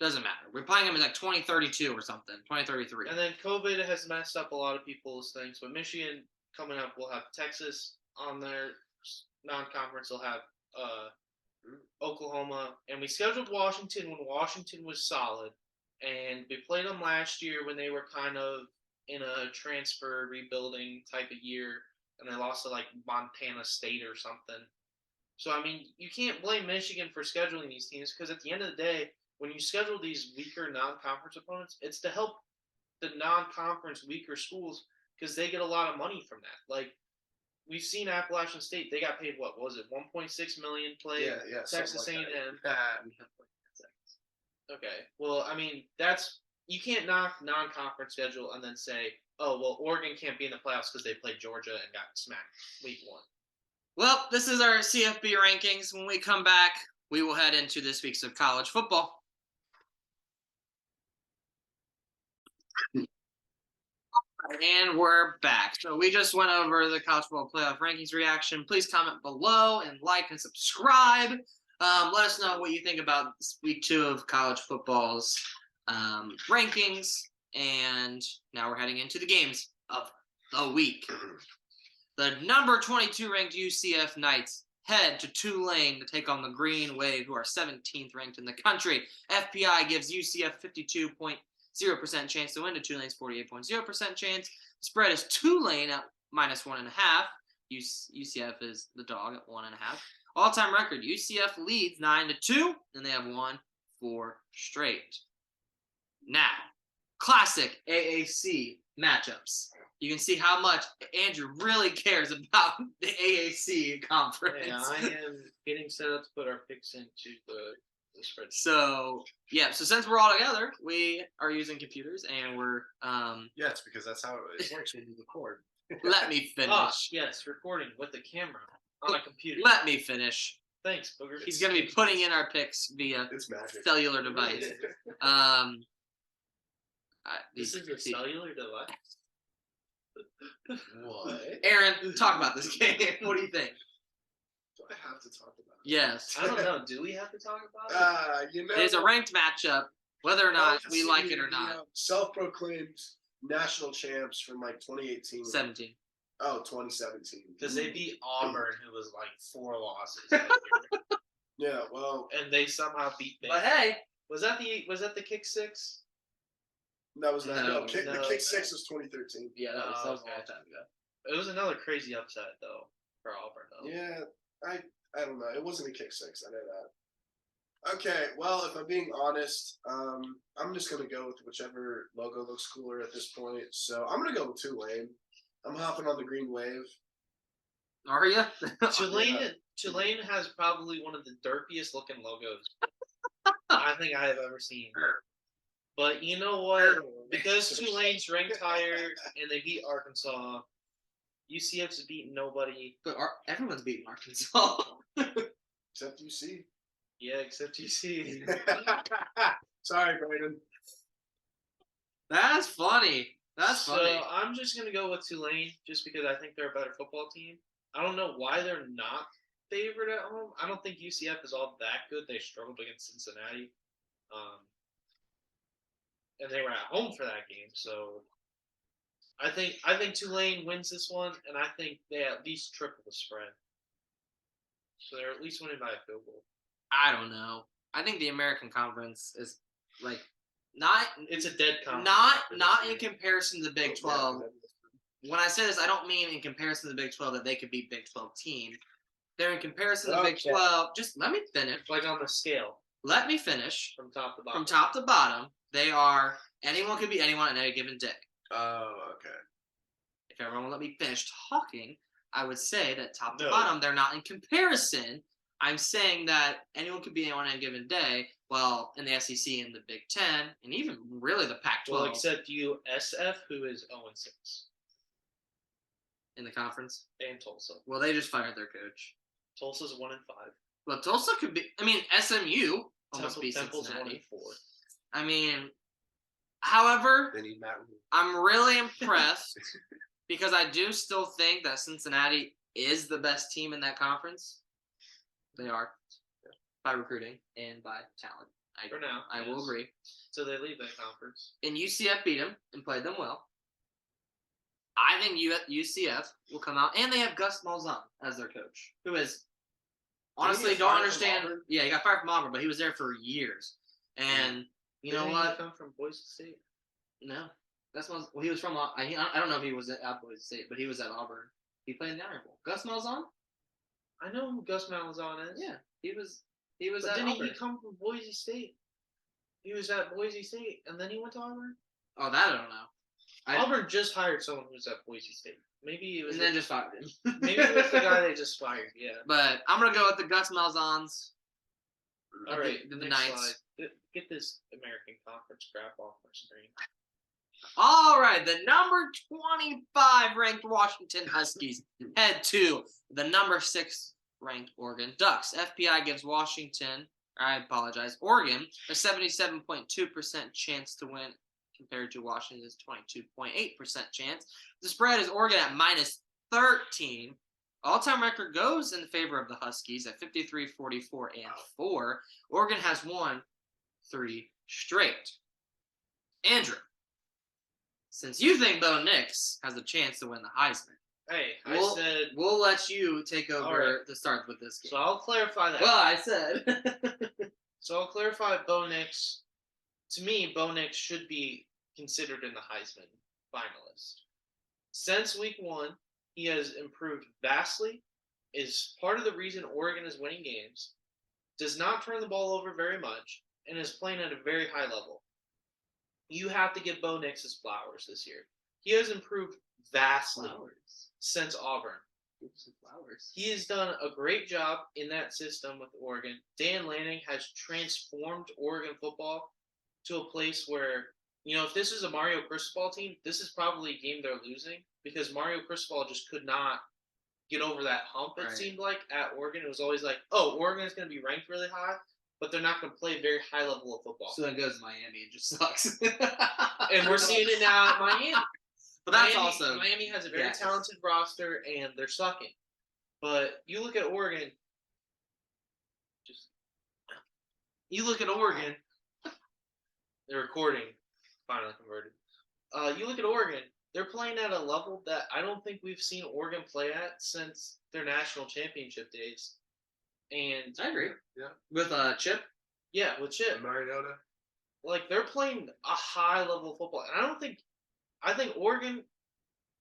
Speaker 1: Doesn't matter. We're playing them in like 2032 or something, 2033.
Speaker 2: And then COVID has messed up a lot of people's things, but Michigan coming up will have Texas on their non-conference. They'll have Oklahoma, and we scheduled Washington when Washington was solid, and we played them last year when they were kind of in a transfer rebuilding type of year, and they lost to like Montana State or something. So I mean, you can't blame Michigan for scheduling these teams, because at the end of the day, when you schedule these weaker non-conference opponents, it's to help the non-conference weaker schools, because they get a lot of money from that. Like, we've seen Appalachian State; they got paid what was it, $1.6 million play Texas A&M. Okay, well, I mean, you can't knock non-conference schedule and then say, oh, well, Oregon can't be in the playoffs because they played Georgia and got smacked week 1.
Speaker 1: Well, this is our CFB rankings. When we come back, we will head into this week's of college football. And we're back. So we just went over the college football playoff rankings reaction. Please comment below and like and subscribe. Let us know what you think about week 2 of college football's rankings. And now we're heading into the games of the week. The number 22 ranked UCF Knights head to Tulane to take on the Green Wave, who are 17th ranked in the country. FPI gives UCF 52.0% chance to win to Tulane's 48.0% chance. The spread is Tulane at -1.5. UCF is the dog at 1.5. All-time record, UCF leads 9-2, and they have won 4 straight. Now, classic AAC matchups. You can see how much Andrew really cares about the AAC conference.
Speaker 2: Yeah, I am getting set up to put our picks into the spreadsheet.
Speaker 1: So since we're all together, we are using computers and we're
Speaker 3: Yeah, it's because that's how it works when you record.
Speaker 1: let me finish.
Speaker 2: Oh, yes, recording with the camera on a computer.
Speaker 1: Let me finish.
Speaker 2: Thanks, Booger.
Speaker 1: He's gonna be putting in our picks via
Speaker 3: It's magic.
Speaker 1: cellular device.
Speaker 2: This is a cellular device.
Speaker 3: What?
Speaker 1: Aaron, talk about this game. What do you think?
Speaker 3: Do I have to talk about it?
Speaker 1: Yes.
Speaker 2: I don't know. Do we have to talk about it?
Speaker 3: You know,
Speaker 1: It is a ranked matchup, whether or not we like it or not.
Speaker 3: Self-proclaimed national champs from like 2018.
Speaker 1: 17.
Speaker 3: Oh, 2017.
Speaker 2: Because they beat Auburn, who was like 4 losses.
Speaker 3: Yeah, well,
Speaker 2: And they somehow beat Baylor.
Speaker 1: But hey,
Speaker 2: Was that the kick 6?
Speaker 3: that was not.
Speaker 1: No,
Speaker 3: the kick 6 was 2013.
Speaker 1: yeah, that was a long time ago.
Speaker 2: It was another crazy upset though for Auburn though.
Speaker 3: Yeah, I don't know. It wasn't a kick 6. I know that. Okay, well, if I'm being honest, I'm just gonna go with whichever logo looks cooler at this point. So I'm gonna go with Tulane. I'm hopping on the Green Wave.
Speaker 1: Are you?
Speaker 2: Tulane has probably one of the derpiest looking logos I think I have ever seen. But you know what? Because Tulane's ranked higher and they beat Arkansas, UCF's beaten nobody.
Speaker 1: But everyone's beating Arkansas.
Speaker 3: Except UC.
Speaker 2: Yeah, except UC.
Speaker 3: Sorry, Brandon.
Speaker 1: That's funny. That's
Speaker 2: So
Speaker 1: funny.
Speaker 2: I'm just gonna go with Tulane just because I think they're a better football team. I don't know why they're not favored at home. I don't think UCF is all that good. They struggled against Cincinnati. And they were at home for that game, so I think Tulane wins this one, and I think they at least triple the spread. So they're at least winning by a field goal.
Speaker 1: I don't know. I think the American Conference is like not
Speaker 2: It's a dead conference.
Speaker 1: not in comparison to the Big 12. When I say this, I don't mean in comparison to the Big 12 that they could beat Big 12 team. They're in comparison to the Big 12. Just let me finish.
Speaker 2: Like on the scale
Speaker 1: Let me finish.
Speaker 2: from top to bottom.
Speaker 1: From top to bottom, they are anyone can beat anyone on any given day.
Speaker 3: Oh, okay.
Speaker 1: If everyone will let me finish talking, I would say that top to
Speaker 2: No.
Speaker 1: bottom, they're not in comparison. I'm saying that anyone could beat anyone on a given day. Well, in the SEC and the Big 10, and even really the Pac-12
Speaker 2: Well, except USF, who is 0-6,
Speaker 1: in the conference.
Speaker 2: and Tulsa.
Speaker 1: Well, they just fired their coach.
Speaker 2: Tulsa's 1-5.
Speaker 1: Well, Tulsa could be. I mean, SMU almost beat
Speaker 2: Temple's
Speaker 1: Cincinnati.
Speaker 2: 1-4.
Speaker 1: I mean, however,
Speaker 3: They need Matt Rule.
Speaker 1: I'm really impressed because I do still think that Cincinnati is the best team in that conference. They are, by recruiting and by talent.
Speaker 2: For now,
Speaker 1: I will
Speaker 2: yes.
Speaker 1: agree.
Speaker 2: So they leave that conference.
Speaker 1: And UCF beat them and played them well. I think UCF will come out, and they have Gus Malzahn as their coach, who is honestly
Speaker 3: get
Speaker 1: don't
Speaker 3: fired from
Speaker 1: understand.
Speaker 3: Auburn?
Speaker 1: Yeah, he got fired from Auburn, but he was there for years. And you know
Speaker 2: Didn't
Speaker 1: what?
Speaker 2: he come from Boise State?
Speaker 1: No, that's well, he was from. I don't know if he was at Boise State, but he was at Auburn. He played in the Iron Bowl. Gus Malzahn?
Speaker 2: I know who Gus Malzahn is.
Speaker 1: Yeah, he was. He was
Speaker 2: But
Speaker 1: at
Speaker 2: didn't
Speaker 1: Auburn.
Speaker 2: he come from Boise State? He was at Boise State, and then he went to Auburn?
Speaker 1: Oh, that I don't know.
Speaker 2: Auburn just hired someone who's at Boise State. Maybe it was
Speaker 1: And then just fired him.
Speaker 2: maybe it was the guy they just fired. Yeah.
Speaker 1: But I'm gonna go with the Gus Malzahns.
Speaker 2: All right.
Speaker 1: the
Speaker 2: next
Speaker 1: Knights.
Speaker 2: slide. Get this American Conference crap off my screen.
Speaker 1: All right, the number 25 ranked Washington Huskies head to the number 6 ranked Oregon Ducks. FPI gives Oregon a 77.2% chance to win compared to Washington's 22.8% chance. The spread is Oregon at -13. All-time record goes in favor of the Huskies at 53, 44, and 4. Oregon has won 3 straight. Andrew, since you think Bo Nix has a chance to win the Heisman,
Speaker 2: Hey,
Speaker 1: we'll let you take over
Speaker 2: right.
Speaker 1: the start with this game.
Speaker 2: So I'll clarify that.
Speaker 1: Well, I said.
Speaker 2: So I'll clarify Bo Nix. To me, Bo Nix should be considered in the Heisman finalist. Since week 1, he has improved vastly, is part of the reason Oregon is winning games, does not turn the ball over very much, and is playing at a very high level. You have to give Bo Nix his flowers this year. He has improved vastly since Auburn. He has done a great job in that system with Oregon. Dan Lanning has transformed Oregon football to a place where, if this is a Mario Cristobal team, this is probably a game they're losing because Mario Cristobal just could not get over that hump, it seemed like, at Oregon. It was always like, oh, Oregon is going to be ranked really high, but they're not going to play a very high level of football.
Speaker 1: So then goes Miami and just sucks.
Speaker 2: And we're seeing it now at Miami.
Speaker 1: But that's also
Speaker 2: Miami has a very talented roster, and they're sucking. But you look at Oregon. The recording finally converted. You look at Oregon. They're playing at a level that I don't think we've seen Oregon play at since their national championship days. And
Speaker 1: I agree.
Speaker 3: Yeah.
Speaker 1: With Chip?
Speaker 2: Yeah, with Chip.
Speaker 3: Mariota.
Speaker 2: Like, they're playing a high level of football. And I think Oregon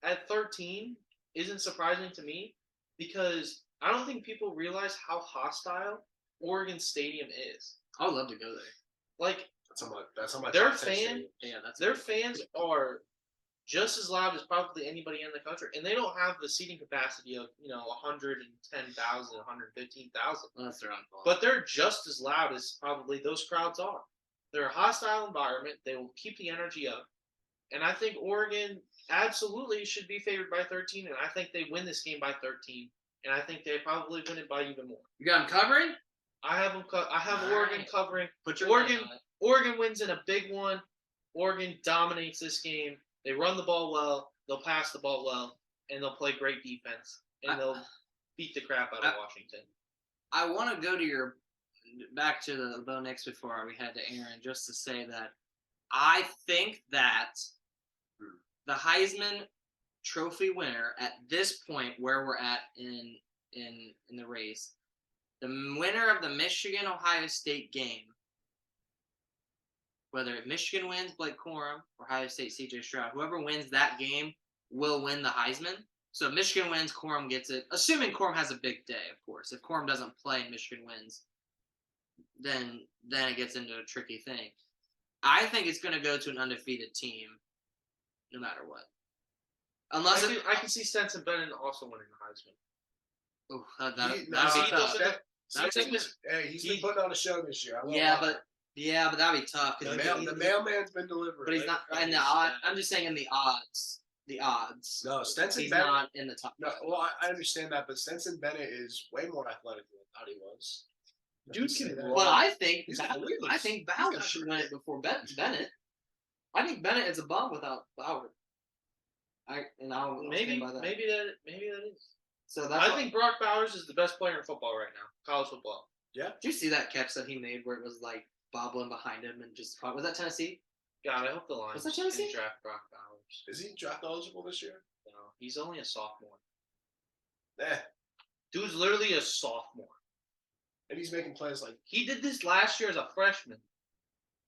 Speaker 2: at 13 isn't surprising to me because I don't think people realize how hostile Oregon Stadium is.
Speaker 1: I would love to go there.
Speaker 2: Like,
Speaker 3: that's on my
Speaker 2: their
Speaker 3: top 10 stadium.
Speaker 2: their fans are just as loud as probably anybody in the country, and they don't have the seating capacity of 110,000, 115,000.
Speaker 1: Well, that's their own fault.
Speaker 2: But they're just as loud as probably those crowds are. They're a hostile environment. They will keep the energy up, and I think Oregon absolutely should be favored by 13, and I think they win this game by 13, and I think they probably win it by even more.
Speaker 1: You got them covering?
Speaker 2: I have them. I have Oregon covering.
Speaker 1: Put your
Speaker 2: Oregon wins in a big one. Oregon dominates this game. They run the ball well. They'll pass the ball well, and they'll play great defense, and they'll beat the crap out of Washington.
Speaker 1: I want to go to back to the Bo Nix before we head to Aaron, just to say that I think that the Heisman Trophy winner at this point, where we're at in the race, the winner of the Michigan-Ohio State game, whether Michigan wins Blake Corum or Ohio State C.J. Stroud, whoever wins that game will win the Heisman. So if Michigan wins, Corum gets it. Assuming Corum has a big day, of course. If Corum doesn't play and Michigan wins, then it gets into a tricky thing. I think it's going to go to an undefeated team, no matter what. Unless
Speaker 2: I can see Stetson Bennett also winning the Heisman.
Speaker 1: Oh, that'd be tough.
Speaker 3: Hey, he's been putting on a show this year.
Speaker 1: Yeah, but that'd be tough.
Speaker 3: The mailman's been delivering.
Speaker 1: But he's not in the odds. I'm just saying in the odds. The odds.
Speaker 3: No, Stetson
Speaker 1: he's
Speaker 3: Bennett.
Speaker 1: Not in the top.
Speaker 3: No, well, I understand that, but Stetson Bennett is way more athletic than I thought he was.
Speaker 2: Dude can run.
Speaker 1: Well, I think Bauer should win it before Bennett. I think Bennett is a bum without Bauer.
Speaker 2: Maybe that is.
Speaker 1: So
Speaker 2: I think Brock Bowers is the best player in football right now, college football.
Speaker 3: Yeah.
Speaker 1: Did you see that catch that he made where it was like bobbling behind him and just was that Tennessee?
Speaker 2: God, I hope the Lions
Speaker 1: can
Speaker 2: draft Brock Bowers.
Speaker 3: Is he draft eligible this year?
Speaker 2: No, he's only a sophomore.
Speaker 3: Eh.
Speaker 2: Dude's literally a sophomore.
Speaker 3: And he's making plays like
Speaker 2: he did this last year as a freshman.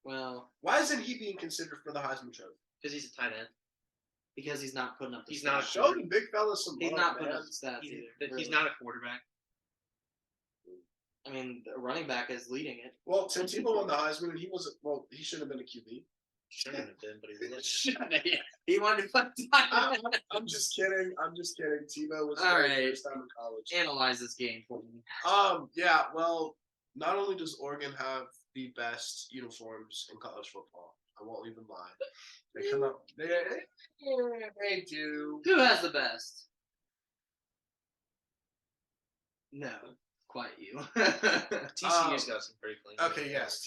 Speaker 1: Well,
Speaker 3: why isn't he being considered for the Heisman Trophy?
Speaker 2: Because he's a tight end.
Speaker 1: Because he's not putting up.
Speaker 2: He's not
Speaker 3: showing the big fella some.
Speaker 1: He's
Speaker 3: love,
Speaker 1: not putting
Speaker 3: man.
Speaker 1: up stats either.
Speaker 2: He's not a quarterback.
Speaker 1: I mean, the running back is leading it.
Speaker 3: Well, Tim Tebow won the Heisman, and he wasn't. Well, he shouldn't have been a QB.
Speaker 2: Shouldn't have been, but he was.
Speaker 1: He wanted to play.
Speaker 3: I'm just kidding. Tebow was
Speaker 1: all
Speaker 3: his
Speaker 1: right.
Speaker 3: first time in college.
Speaker 1: Analyze this game for me.
Speaker 3: Yeah. Well, not only does Oregon have the best uniforms in college football, I won't even lie. They come up. They do.
Speaker 1: Who has the best? No, quite you.
Speaker 2: TCU's got some pretty clean.
Speaker 3: Okay. Yes.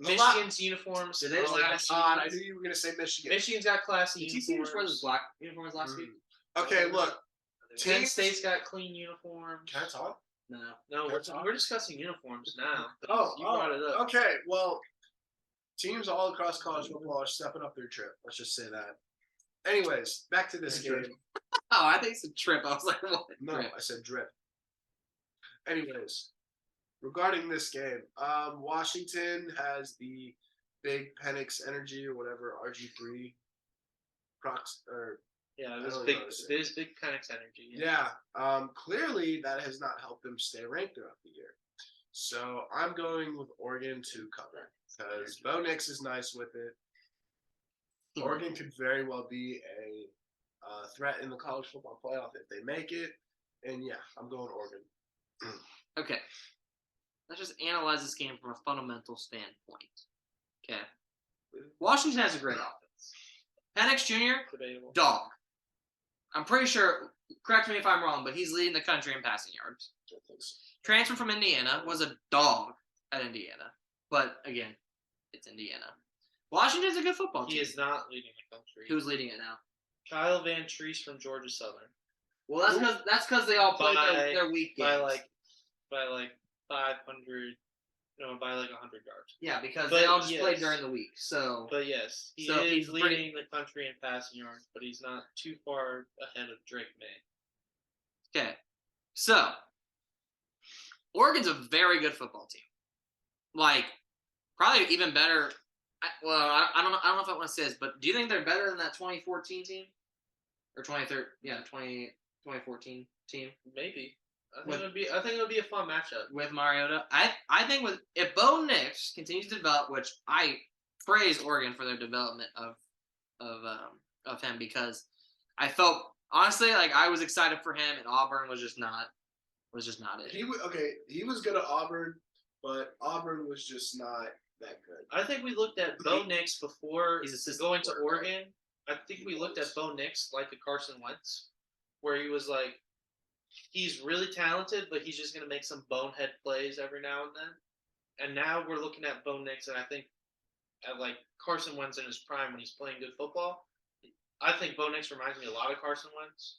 Speaker 2: Michigan's uniforms.
Speaker 1: Did they
Speaker 2: oh
Speaker 1: just
Speaker 2: my
Speaker 1: have
Speaker 3: God, I knew you were gonna say Michigan.
Speaker 2: Michigan's got classy
Speaker 1: Did you see
Speaker 2: uniforms.
Speaker 1: which was black uniforms last week?
Speaker 3: Okay, look.
Speaker 2: Penn
Speaker 3: Teams-
Speaker 2: State's got clean uniforms.
Speaker 3: Can I talk?
Speaker 2: No,
Speaker 3: Can I talk?
Speaker 2: we're discussing uniforms now.
Speaker 3: Oh,
Speaker 2: you brought it up.
Speaker 3: Okay, well, teams all across college football are stepping up their trip. Let's just say that. Anyways, back to this game.
Speaker 1: Oh, I think it's a trip. I was like, what?
Speaker 3: No,
Speaker 1: Trip.
Speaker 3: I said drip. Anyways, regarding this game, Washington has the big Penix energy or whatever RG3 prox or
Speaker 2: Yeah,
Speaker 3: I
Speaker 2: this
Speaker 3: don't
Speaker 2: big,
Speaker 3: know what to say.
Speaker 2: this big Penix energy.
Speaker 3: yeah. Clearly that has not helped them stay ranked throughout the year. So I'm going with Oregon to cover because Bo Nix is nice with it. Oregon could very well be a threat in the college football playoff if they make it. And yeah, I'm going Oregon.
Speaker 1: Okay. Let's just analyze this game from a fundamental standpoint. Okay. Washington has a great offense. Penix Jr.,
Speaker 2: Debatable.
Speaker 1: dog. I'm pretty sure, correct me if I'm wrong, but he's leading the country in passing yards. Transfer from Indiana, was a dog at Indiana. But again, it's Indiana. Washington's a good football team.
Speaker 2: He is not leading the country.
Speaker 1: Who's leading it now?
Speaker 2: Kyle Van Treese from Georgia Southern.
Speaker 1: Well, that's because they all played
Speaker 2: By-
Speaker 1: their week games.
Speaker 2: by like 500, no, by like 100 yards.
Speaker 1: Yeah, because
Speaker 2: But
Speaker 1: they all just
Speaker 2: yes.
Speaker 1: played during the week. So
Speaker 2: But yes, he
Speaker 1: So
Speaker 2: is
Speaker 1: he's
Speaker 2: leading the country in passing yards, but he's not too far ahead of Drake May.
Speaker 1: okay, so Oregon's a very good football team. Like probably even better. I don't know if I want to say this, but do you think they're better than that 2014 team or 2014 team
Speaker 2: Maybe. I think it would be a fun matchup.
Speaker 1: with Mariota? I think if Bo Nix continues to develop, which I praise Oregon for their development of him because I felt honestly like I was excited for him and Auburn was just not it.
Speaker 3: He was good at Auburn, but Auburn was just not that good.
Speaker 2: I think we looked at Bo Nix before
Speaker 1: He's assistant
Speaker 2: going to
Speaker 1: quarterback.
Speaker 2: Oregon. I think we looked at Bo Nix like a Carson Wentz, where he was like, he's really talented, but he's just going to make some bonehead plays every now and then. And now we're looking at Bo Nix, and I think at like Carson Wentz in his prime when he's playing good football. I think Bo Nix reminds me a lot of Carson Wentz.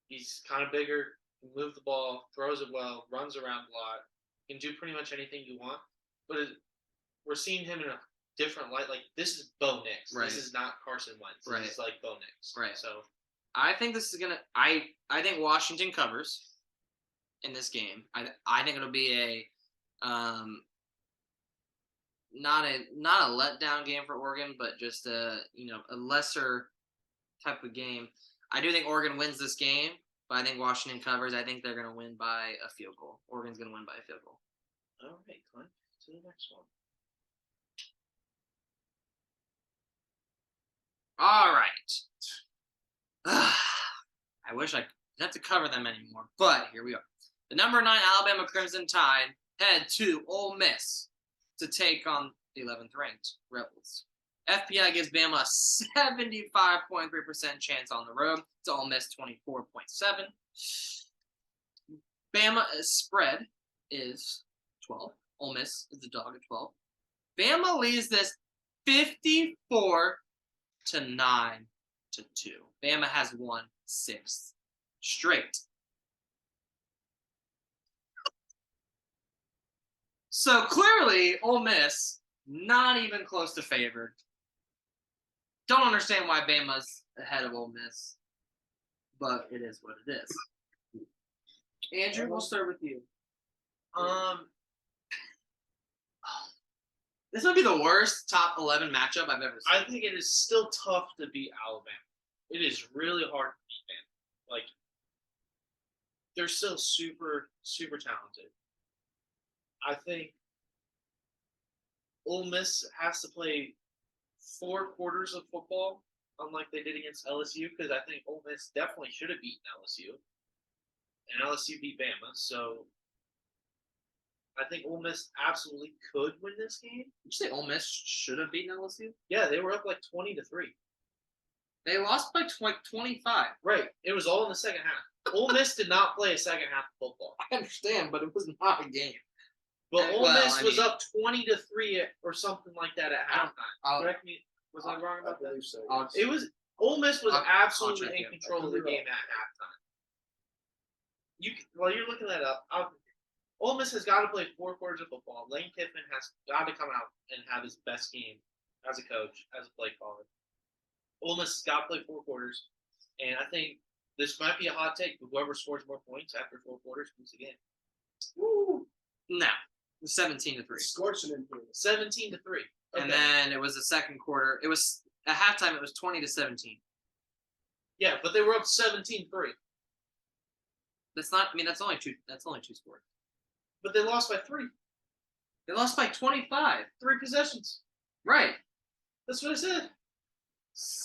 Speaker 2: He's kind of bigger, can move the ball, throws it well, runs around a lot, can do pretty much anything you want. But we're seeing him in a different light. Like, this is Bo Nix.
Speaker 1: Right.
Speaker 2: This is not Carson Wentz.
Speaker 1: Right.
Speaker 2: This is like Bo Nix.
Speaker 1: Right.
Speaker 2: So
Speaker 1: I think this is gonna. I think Washington covers in this game. I think it'll be a not a letdown game for Oregon, but just a lesser type of game. I do think Oregon wins this game, but I think Washington covers. I think they're gonna win by a field goal. Oregon's gonna win by a field goal.
Speaker 2: all right, Clint, to the next one.
Speaker 1: All right. I wish I didn't have to cover them anymore, but here we are. The number 9 Alabama Crimson Tide head to Ole Miss to take on the 11th ranked Rebels. FPI gives Bama a 75.3% chance on the road to Ole Miss 24.7. Bama spread is 12. Ole Miss is the dog at 12. Bama leads this 54-9 to 2. Bama has won 6 straight. So clearly, Ole Miss not even close to favored. Don't understand why Bama's ahead of Ole Miss, but it is what it is. Andrew, we'll start with you. This might be the worst top 11 matchup I've ever seen.
Speaker 2: I think it is still tough to beat Alabama. It is really hard to beat Bama. Like, they're still super, super talented. I think Ole Miss has to play 4 quarters of football, unlike they did against LSU, because I think Ole Miss definitely should have beaten LSU. And LSU beat Bama, so I think Ole Miss absolutely could win this game.
Speaker 1: Did you say Ole Miss should have beaten LSU?
Speaker 2: Yeah, they were up like 20-3.
Speaker 1: They lost by 25.
Speaker 2: Right. It was all in the second half. Ole Miss did not play a second half of football.
Speaker 1: I understand, but it was not a game.
Speaker 2: But Ole
Speaker 1: Well,
Speaker 2: Miss
Speaker 1: I
Speaker 2: was
Speaker 1: mean-
Speaker 2: up 20-3 or something like that at halftime. Correct me. Was I wrong about that?
Speaker 3: believe so.
Speaker 1: I'll-
Speaker 2: It was Ole Miss was
Speaker 1: I'll
Speaker 2: absolutely
Speaker 1: check
Speaker 2: in
Speaker 1: it.
Speaker 2: control of the game at halftime. While you're looking that up, Ole Miss has got to play 4 quarters of football. Lane Kiffin has got to come out and have his best game as a coach, as a play caller. Ole Miss has got to play 4 quarters, and I think this might be a hot take. But whoever scores more points after 4 quarters wins the game.
Speaker 1: Woo. No, 17-3.
Speaker 3: Scorching in here.
Speaker 2: 17-3. Okay.
Speaker 1: And then it was the second quarter. It was at halftime. It was 20-17.
Speaker 2: Yeah, but they were up 17-3.
Speaker 1: That's not. I mean, that's only two. That's only 2 scores.
Speaker 2: But they lost by 3.
Speaker 1: They lost by 25.
Speaker 2: 3 possessions.
Speaker 1: Right.
Speaker 2: That's what I said.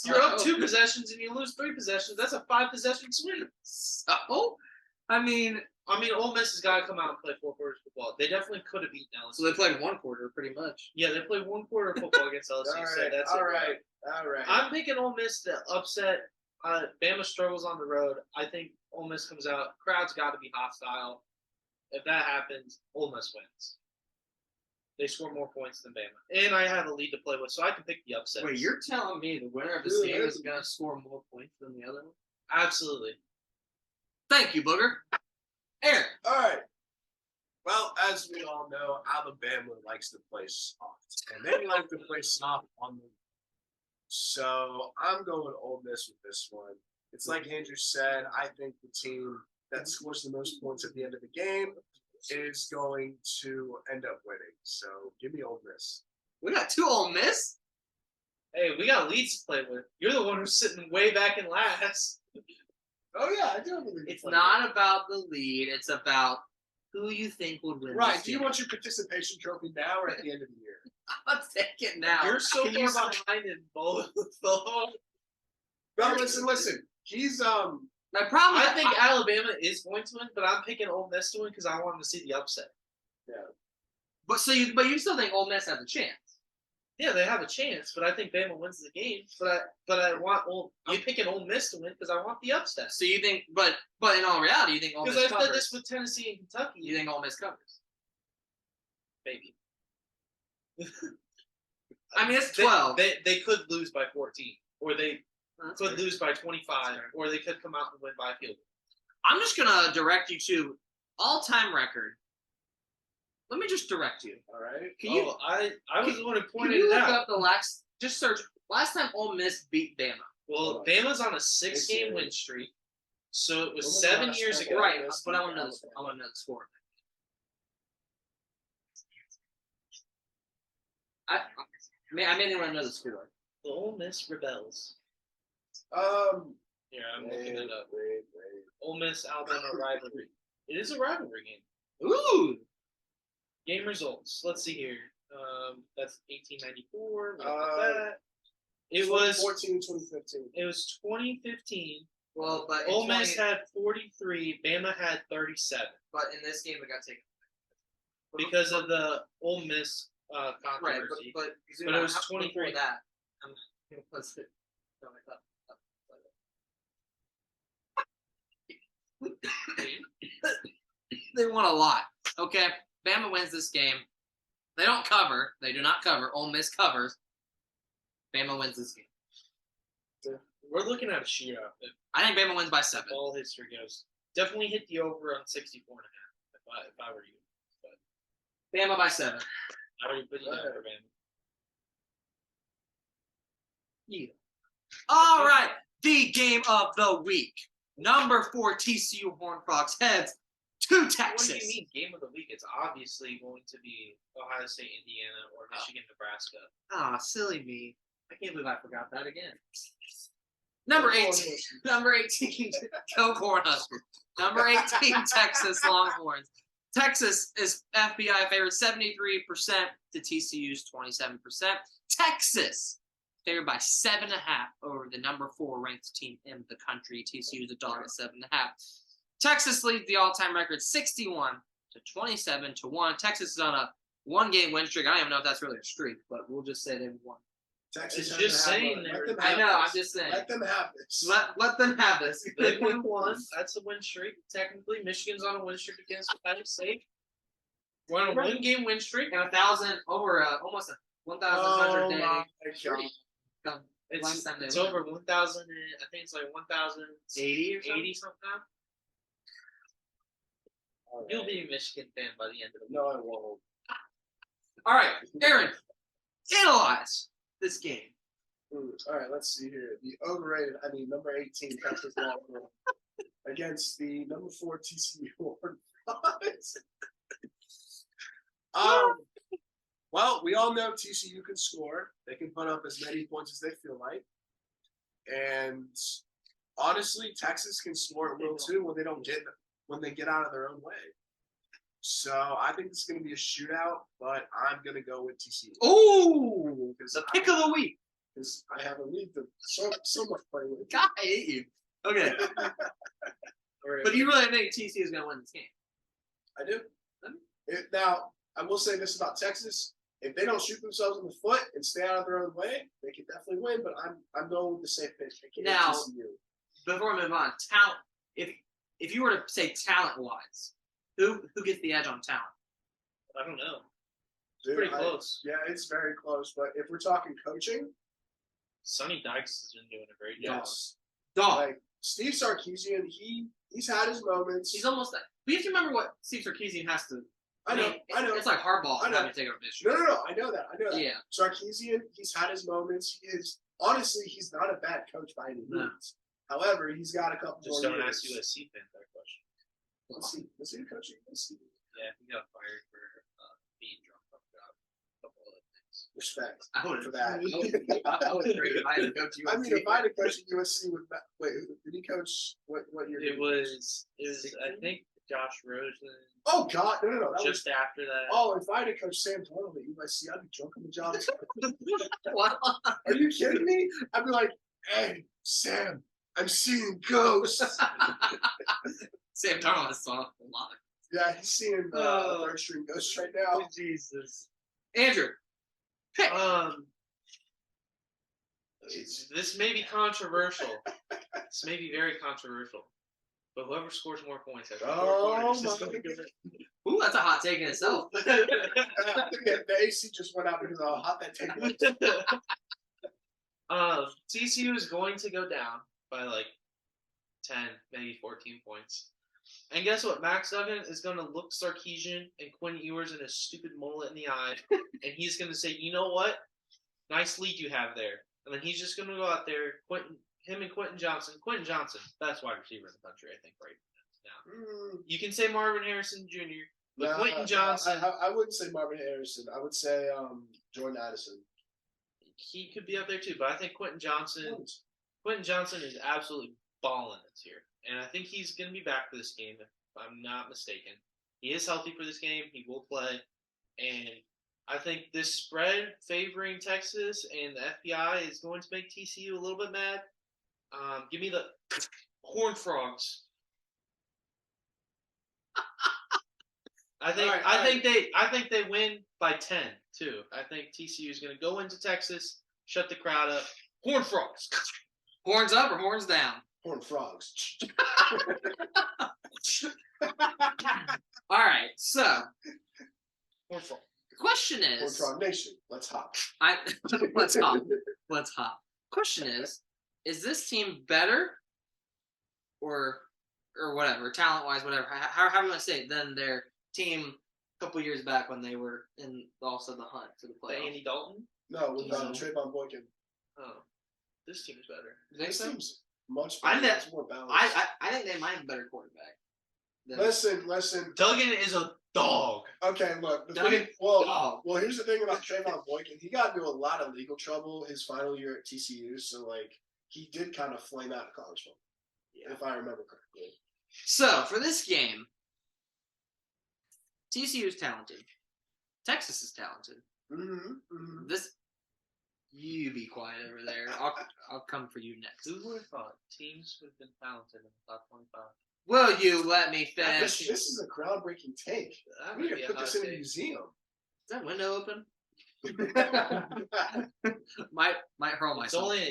Speaker 2: You're up 2 possessions and you lose 3 possessions. That's a 5-possession swing.
Speaker 1: So, I mean,
Speaker 2: Ole Miss has got to come out and play 4 quarters of football. They definitely could have beaten LSU.
Speaker 1: so they played 1 quarter pretty much.
Speaker 2: Yeah, they played 1 quarter of football against LSU. So that's
Speaker 3: all
Speaker 2: it.
Speaker 3: right.
Speaker 2: I'm picking Ole Miss to upset. Bama struggles on the road. I think Ole Miss comes out. Crowd's got to be hostile. If that happens, Ole Miss wins. They score more points than Bama. And I have a lead to play with, so I can pick the upset.
Speaker 1: Wait, you're telling me the winner of this game is going to score more points than the other one?
Speaker 2: Absolutely.
Speaker 1: Thank you, Booger. Aaron.
Speaker 3: All right. Well, as we all know, Alabama likes to play soft, and they like to play soft on the. So I'm going Ole Miss with this one. It's like Andrew said. I think the team that scores the most points at the end of the game is going to end up winning. So give me Ole Miss.
Speaker 1: We got 2 Ole Miss.
Speaker 2: Hey, we got leads to play with. You're the one who's sitting way back in last.
Speaker 3: Oh yeah, I do have a lead.
Speaker 1: It's not about the lead. It's about who you think would win.
Speaker 3: Right.
Speaker 1: This
Speaker 3: Do you
Speaker 1: game.
Speaker 3: want your participation trophy now or at the end of the year?
Speaker 1: I'll take it now.
Speaker 2: You're so
Speaker 1: Can you
Speaker 2: far behind in both. though.
Speaker 3: No, listen. He's
Speaker 1: My problem.
Speaker 2: I think Alabama is going to win, but I'm picking Ole Miss to win because I want to see the upset.
Speaker 1: But you still think Ole Miss has a chance?
Speaker 2: Yeah, they have a chance, but I think Bama wins the game. But I'm picking Ole Miss to win because I want the upset.
Speaker 1: So you think, but in all reality, you think Ole Miss
Speaker 2: Because I've
Speaker 1: covers?
Speaker 2: said this with Tennessee and Kentucky.
Speaker 1: You think Ole Miss covers?
Speaker 2: Maybe.
Speaker 1: I mean, it's 12.
Speaker 2: They could lose by 14, or they
Speaker 1: That's
Speaker 2: could
Speaker 1: fair.
Speaker 2: lose by 25,
Speaker 1: That's fair.
Speaker 2: or they could come out and win by a field goal.
Speaker 1: I'm just gonna direct you to all-time record. Let me just direct you.
Speaker 3: all right.
Speaker 1: Can you?
Speaker 2: I was the one who
Speaker 1: Can
Speaker 2: pointed
Speaker 1: you
Speaker 2: it
Speaker 1: look
Speaker 2: out.
Speaker 1: up the last? Just search last time Ole Miss beat Bama.
Speaker 2: Well, Bama's on a 6-game win streak, so it was
Speaker 3: When was the
Speaker 2: 7
Speaker 3: last
Speaker 2: years
Speaker 3: time
Speaker 2: ago.
Speaker 1: Right,
Speaker 3: Miss
Speaker 1: but I
Speaker 3: beat
Speaker 1: want to know.
Speaker 3: Alabama.
Speaker 1: I want to know the score. I mainly want to know the score.
Speaker 2: The Ole Miss Rebels. Here, I'm looking it up.
Speaker 3: Wait.
Speaker 2: Ole Miss Alabama rivalry. It is a rivalry game.
Speaker 1: Ooh,
Speaker 2: Game results. Let's see here. That's 1894. Look at
Speaker 3: Uh,
Speaker 2: that. It was
Speaker 3: 2014, 2015.
Speaker 2: It was 2015.
Speaker 1: well, but
Speaker 2: Ole Miss had 43. Bama had 37
Speaker 1: but in this game it got taken
Speaker 2: because of the Ole Miss
Speaker 1: right.
Speaker 2: controversy.
Speaker 1: But
Speaker 2: But it was
Speaker 1: how- before
Speaker 2: 23.
Speaker 1: that. What's it? No, I thought- They won a lot. Okay, Bama wins this game. They don't cover. They do not cover. Ole Miss covers. Bama wins this game.
Speaker 2: We're looking at a shootout. If
Speaker 1: I think Bama wins by 7.
Speaker 2: all history goes, definitely hit the over on 64.5. If I were you, but
Speaker 1: Bama by 7.
Speaker 2: I would put you down for Bama.
Speaker 1: Yeah. All right, the game of the week. Number 4 TCU Horned Frogs heads to Texas.
Speaker 2: What do you mean game of the week? It's obviously going to be Ohio State, Indiana, or Michigan, Nebraska.
Speaker 1: Ah, silly me. I can't believe I forgot that again. Number 18. Number 18. Go Cornhuskers. Number 18. Texas Longhorns. Texas is FBI favored 73% to TCU's 27%. Texas favored by 7.5 over the number 4 ranked team in the country. TCU's a dog at 7.5. Texas leads the all-time record 61-27-1. Texas is on a 1-game win streak. I don't even know if that's really a streak, but we'll just say they won.
Speaker 3: Texas
Speaker 2: It's just
Speaker 3: doesn't have
Speaker 2: saying
Speaker 3: one.
Speaker 2: there-
Speaker 3: Let them
Speaker 1: I
Speaker 3: have
Speaker 1: know. I'm
Speaker 3: this.
Speaker 1: just saying.
Speaker 3: Let them have this.
Speaker 1: Let them have this.
Speaker 2: They won one. That's a win streak. Technically, Michigan's on a win streak against Ohio State. We're on a one-game win streak.
Speaker 1: And 1,000 over almost a 1,100 day.
Speaker 3: my
Speaker 1: streak.
Speaker 3: God.
Speaker 1: Last time they
Speaker 2: It's
Speaker 1: won.
Speaker 2: over 1,000. I think it's like 1,080
Speaker 1: 80 or something.
Speaker 2: 80 something now. You'll be a Michigan fan by the end of the week.
Speaker 3: No, I won't.
Speaker 1: All right, Aaron, analyze this game.
Speaker 3: All right, let's see here. The number 18 Texas Longhorns against the number 4 TCU Hornets. Well, we all know TCU can score. They can put up as many points as they feel like. And honestly, Texas can score at will too when they get out of their own way. So I think it's going to be a shootout, but I'm going to go with TCU.
Speaker 1: Ooh, the pick of the week.
Speaker 3: Because I have a lead to so much play with.
Speaker 1: God, I hate you. Okay, but you really think TCU is going to win this game?
Speaker 3: I do. Now, I will say this about Texas. If they don't shoot themselves in the foot and stay out of their own way, they can definitely win. But I'm going with the safe pick.
Speaker 1: Now,
Speaker 3: TCU.
Speaker 1: Before we move on, talent. If you were to say talent wise, who gets the edge on talent?
Speaker 2: I don't know.
Speaker 3: Dude,
Speaker 2: Pretty close.
Speaker 3: Yeah, it's very close. But if we're talking coaching,
Speaker 2: Sonny Dykes has been doing a great job.
Speaker 3: yes.
Speaker 1: Dog.
Speaker 3: Like Steve Sarkisian, he's had his moments.
Speaker 1: He's almost that. We have to remember what Steve Sarkisian has to.
Speaker 3: I know.
Speaker 1: It's like hardball
Speaker 3: I know.
Speaker 1: having to take over Michigan.
Speaker 3: No. I know that.
Speaker 1: Yeah.
Speaker 3: Sarkisian, he's had his moments. Honestly, he's not a bad coach by any
Speaker 1: No.
Speaker 3: means. However, he's got a couple
Speaker 2: Just
Speaker 3: more
Speaker 2: don't
Speaker 3: years.
Speaker 2: ask USC fans that question.
Speaker 3: Let's see the coaching. Let's see.
Speaker 2: Yeah, he got fired for being drunk on the job. A couple other things.
Speaker 3: Respect
Speaker 1: I would
Speaker 3: for that.
Speaker 1: I would agree if I had to go to
Speaker 3: I mean, if I had to coach at USC with did he coach what year?
Speaker 2: It was I think Josh Rosen.
Speaker 3: Oh God, no. That
Speaker 2: Just after that.
Speaker 3: Oh, if I had to coach Sam Darnold at USC, I'd be drunk on the job.
Speaker 1: What?
Speaker 3: Are you kidding me? I'd be like, hey, Sam, I'm seeing ghosts.
Speaker 1: Sam Darnold has saw a lot.
Speaker 3: Yeah, he's seeing third string ghosts right now.
Speaker 2: Jesus.
Speaker 1: Andrew, pick.
Speaker 2: This may be controversial. This may be very controversial. But whoever scores more points has
Speaker 1: Ooh, that's a hot take in itself.
Speaker 3: The AC just went out because of how hot that take was.
Speaker 2: TCU is going to go down by like 10, maybe 14 points. And guess what? Max Duggan is going to look Sarkisian and Quinn Ewers in his stupid mullet in the eye, and he's going to say, you know what? Nice lead you have there. And then he's just going to go out there, him and Quentin Johnson. Quentin Johnson, best wide receiver in the country, I think, right now. You can say Marvin Harrison Jr., but Quentin Johnson.
Speaker 3: I wouldn't say Marvin Harrison. I would say Jordan Addison.
Speaker 2: He could be up there too, but I think Quentin Johnson is absolutely balling this year. And I think he's going to be back for this game, if I'm not mistaken. He is healthy for this game. He will play. And I think this spread favoring Texas and the FBI is going to make TCU a little bit mad. Give me the Horned Frogs. I think they win by 10 too. I think TCU is going to go into Texas, shut the crowd up. Horned Frogs.
Speaker 1: Horns up or horns down?
Speaker 3: Horned Frogs.
Speaker 1: All right, so
Speaker 2: Horned Frogs.
Speaker 1: the question
Speaker 3: Horned
Speaker 1: is,
Speaker 3: Frog Nation. Let's hop.
Speaker 1: let's hop. Let's hop. Question is this team better or whatever, talent-wise, whatever, how do I say it, than their team a couple years back when they were in also the hunt to the playoffs?
Speaker 2: Andy Dalton?
Speaker 3: No, with Trayvon Boykin.
Speaker 2: Oh, this team is better.
Speaker 1: You think
Speaker 3: This
Speaker 1: so?
Speaker 3: seems much
Speaker 1: I
Speaker 3: better.
Speaker 1: think
Speaker 3: It's more balanced.
Speaker 1: I think they might have a better quarterback.
Speaker 3: Listen.
Speaker 2: Duggan is a dog.
Speaker 3: Okay, look.
Speaker 1: Duggan,
Speaker 3: Well,
Speaker 1: dog.
Speaker 3: here's the thing about Trayvon Boykin. He got into a lot of legal trouble his final year at TCU, so he did kind of flame out of college football, if I remember correctly.
Speaker 1: So for this game, TCU is talented. Texas is talented.
Speaker 3: Mm-hmm.
Speaker 1: You be quiet over there. I'll come for you next.
Speaker 2: Who would have thought teams would have been talented in the top 25?
Speaker 1: Will you let me finish?
Speaker 3: This is a groundbreaking take.
Speaker 2: That
Speaker 3: We
Speaker 2: might
Speaker 3: need
Speaker 2: be
Speaker 3: to
Speaker 2: a
Speaker 3: put
Speaker 2: hot
Speaker 3: this in a
Speaker 2: take.
Speaker 3: museum.
Speaker 1: Is that window open? might hurl
Speaker 2: It's
Speaker 1: myself.
Speaker 2: only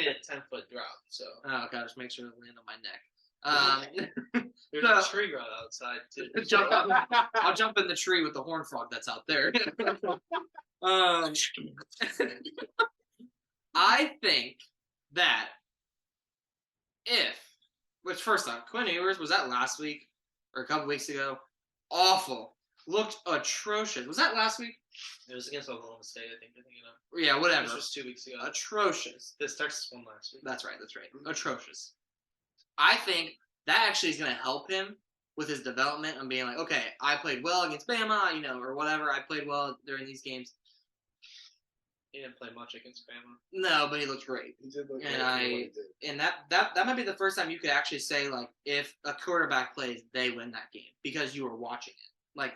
Speaker 2: a 10-foot drop, so.
Speaker 1: Oh god, just make sure to land on my neck.
Speaker 2: There's
Speaker 1: So-
Speaker 2: a tree right outside too.
Speaker 1: I'll jump in the tree with the horned frog that's out there. I think that which first off, Quinn Ewers, was that last week or a couple weeks ago? Awful. Looked atrocious. Was that last week?
Speaker 2: It was against Oklahoma State, I think.
Speaker 1: Yeah, whatever.
Speaker 2: This was 2 weeks ago.
Speaker 1: Atrocious.
Speaker 2: This Texas won last week.
Speaker 1: That's right. Atrocious. I think that actually is going to help him with his development and being like, okay, I played well against Bama, or whatever. I played well during these games.
Speaker 2: He didn't play much against Bama.
Speaker 1: No, but he looked great.
Speaker 3: He did look
Speaker 1: And
Speaker 3: great for what he did.
Speaker 1: And that might be the first time you could actually say, like, if a quarterback plays, they win that game because you were watching it. Like,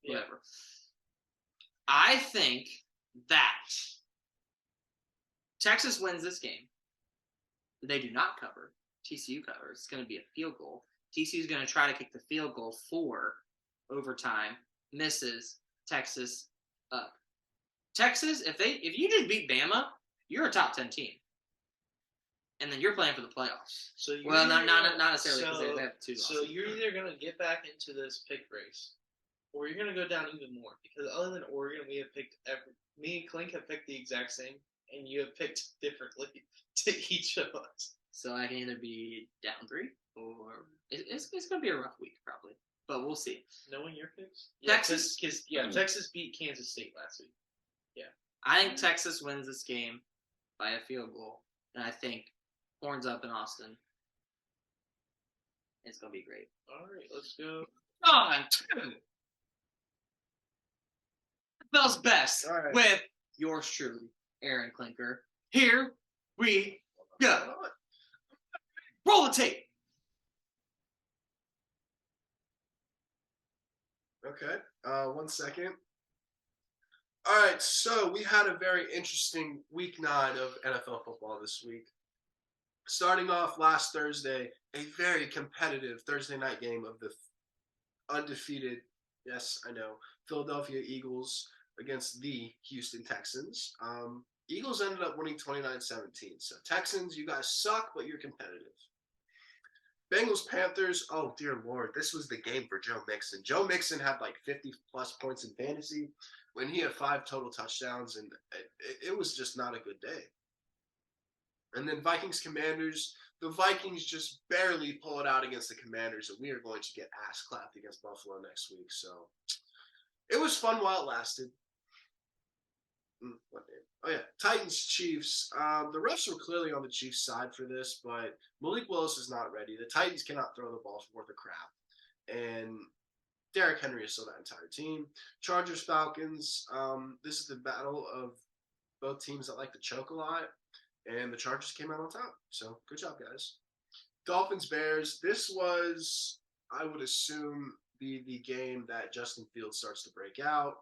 Speaker 1: whatever. I think that Texas wins this game. They do not cover. TCU covers. It's going to be a field goal. TCU is going to try to kick the field goal for overtime. Misses. Texas up. Texas, if you just beat Bama, you're a top 10 team, and then you're playing for the playoffs.
Speaker 2: So
Speaker 1: not necessarily because they have 2 losses.
Speaker 2: So you're either gonna get back into this pick race, or you're gonna go down even more. Because other than Oregon, me and Klink have picked the exact same, and you have picked differently to each of us.
Speaker 1: So I can either be down 3, or it's going to be a rough week probably, but we'll see.
Speaker 2: Knowing your picks,
Speaker 1: Texas,
Speaker 2: because Texas beat Kansas State last week.
Speaker 1: I think Texas wins this game by a field goal, and I think horns up in Austin. It's going to be great.
Speaker 2: All right, let's go.
Speaker 1: On to Bell's Best
Speaker 3: All right.
Speaker 1: with yours truly, Aaron Klinker. Here we go. Roll the tape.
Speaker 3: Okay. 1 second. All right, so we had a very interesting week 9 of NFL football this week. Starting off last Thursday, a very competitive Thursday night game of the undefeated, yes, I know, Philadelphia Eagles against the Houston Texans. Eagles ended up winning 29-17. So Texans, you guys suck, but you're competitive. Bengals, Panthers, oh dear Lord, this was the game for Joe Mixon. Joe Mixon had like 50-plus points in fantasy when he had 5 total touchdowns, and it was just not a good day. And then Vikings, Commanders, the Vikings just barely pull it out against the Commanders, and we are going to get ass clapped against Buffalo next week. So it was fun while it lasted. What name? Oh, yeah. Titans, Chiefs. The refs were clearly on the Chiefs' side for this, but Malik Willis is not ready. The Titans cannot throw the ball worth a crap. And Derrick Henry is still that entire team. Chargers, Falcons. This is the battle of both teams that like to choke a lot. And the Chargers came out on top. So, good job, guys. Dolphins, Bears. This was, I would assume, the game that Justin Fields starts to break out.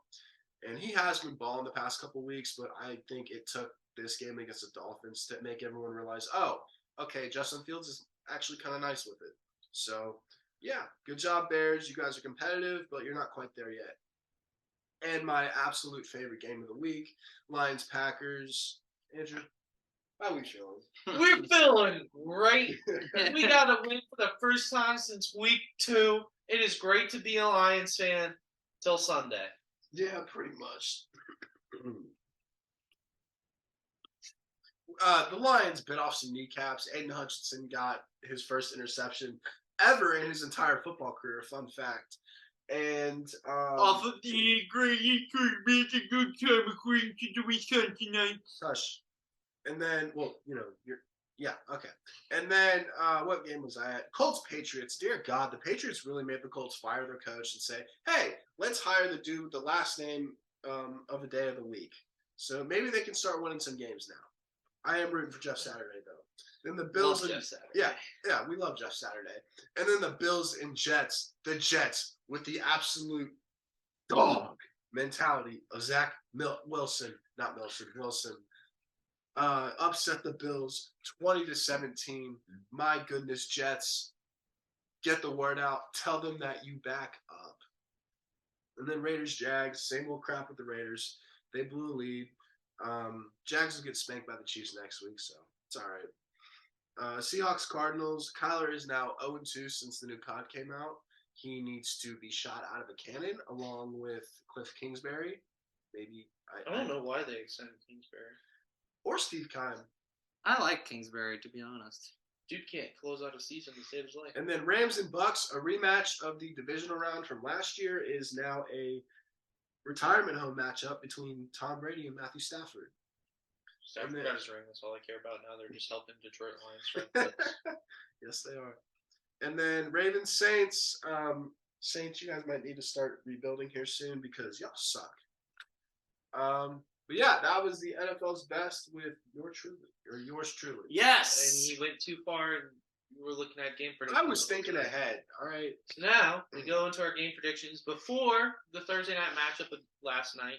Speaker 3: And he has been balling the past couple weeks, but I think it took this game against the Dolphins to make everyone realize, oh, okay, Justin Fields is actually kind of nice with it. So, yeah, good job, Bears. You guys are competitive, but you're not quite there yet. And my absolute favorite game of the week, Lions, Packers. Andrew, how are we feeling?
Speaker 2: We're feeling great. We got a win for the first time since week 2. It is great to be a Lions fan till Sunday.
Speaker 3: Yeah, pretty much. The Lions bit off some kneecaps. Aiden Hutchinson got his first interception ever in his entire football career. Fun fact. And
Speaker 2: Off of the great make a good time according to the weekend tonight.
Speaker 3: hush. And then, well, yeah, okay. And then, what game was I at? Colts, Patriots. Dear God, the Patriots really made the Colts fire their coach and say, hey, let's hire the dude with the last name of the day of the week. So maybe they can start winning some games now. I am rooting for Jeff Saturday, though. Then the Bills
Speaker 2: Love
Speaker 3: and
Speaker 2: Jeff Saturday.
Speaker 3: yeah, we love Jeff Saturday. And then the Bills and Jets, the Jets with the absolute dog mentality of Wilson, upset the Bills 20-17. My goodness, Jets, get the word out. Tell them that you back up. And then Raiders, Jags, same old crap with the Raiders. They blew a lead. Jags will get spanked by the Chiefs next week, so it's all right. Seahawks Cardinals. Kyler is now 0-2 since the new COD came out. He needs to be shot out of a cannon along with Cliff Kingsbury. Maybe
Speaker 2: I don't know why they extended Kingsbury.
Speaker 3: Or Steve Keim.
Speaker 1: I like Kingsbury, to be honest.
Speaker 2: Dude can't close out a season to save his life.
Speaker 3: And then Rams and Bucks, a rematch of the divisional round from last year, is now a retirement home matchup between Tom Brady and Matthew Stafford.
Speaker 2: Stafford got his ring. That's all I care about now. They're just helping Detroit Lions.
Speaker 3: Yes, they are. And then Ravens Saints. Saints, you guys might need to start rebuilding here soon because y'all suck. But yeah, that was the NFL's best with yours truly.
Speaker 1: Yes.
Speaker 2: And he went too far, and we were looking at game predictions.
Speaker 3: I was thinking ahead. All right.
Speaker 2: So now we go into our game predictions. Before the Thursday night matchup of last night,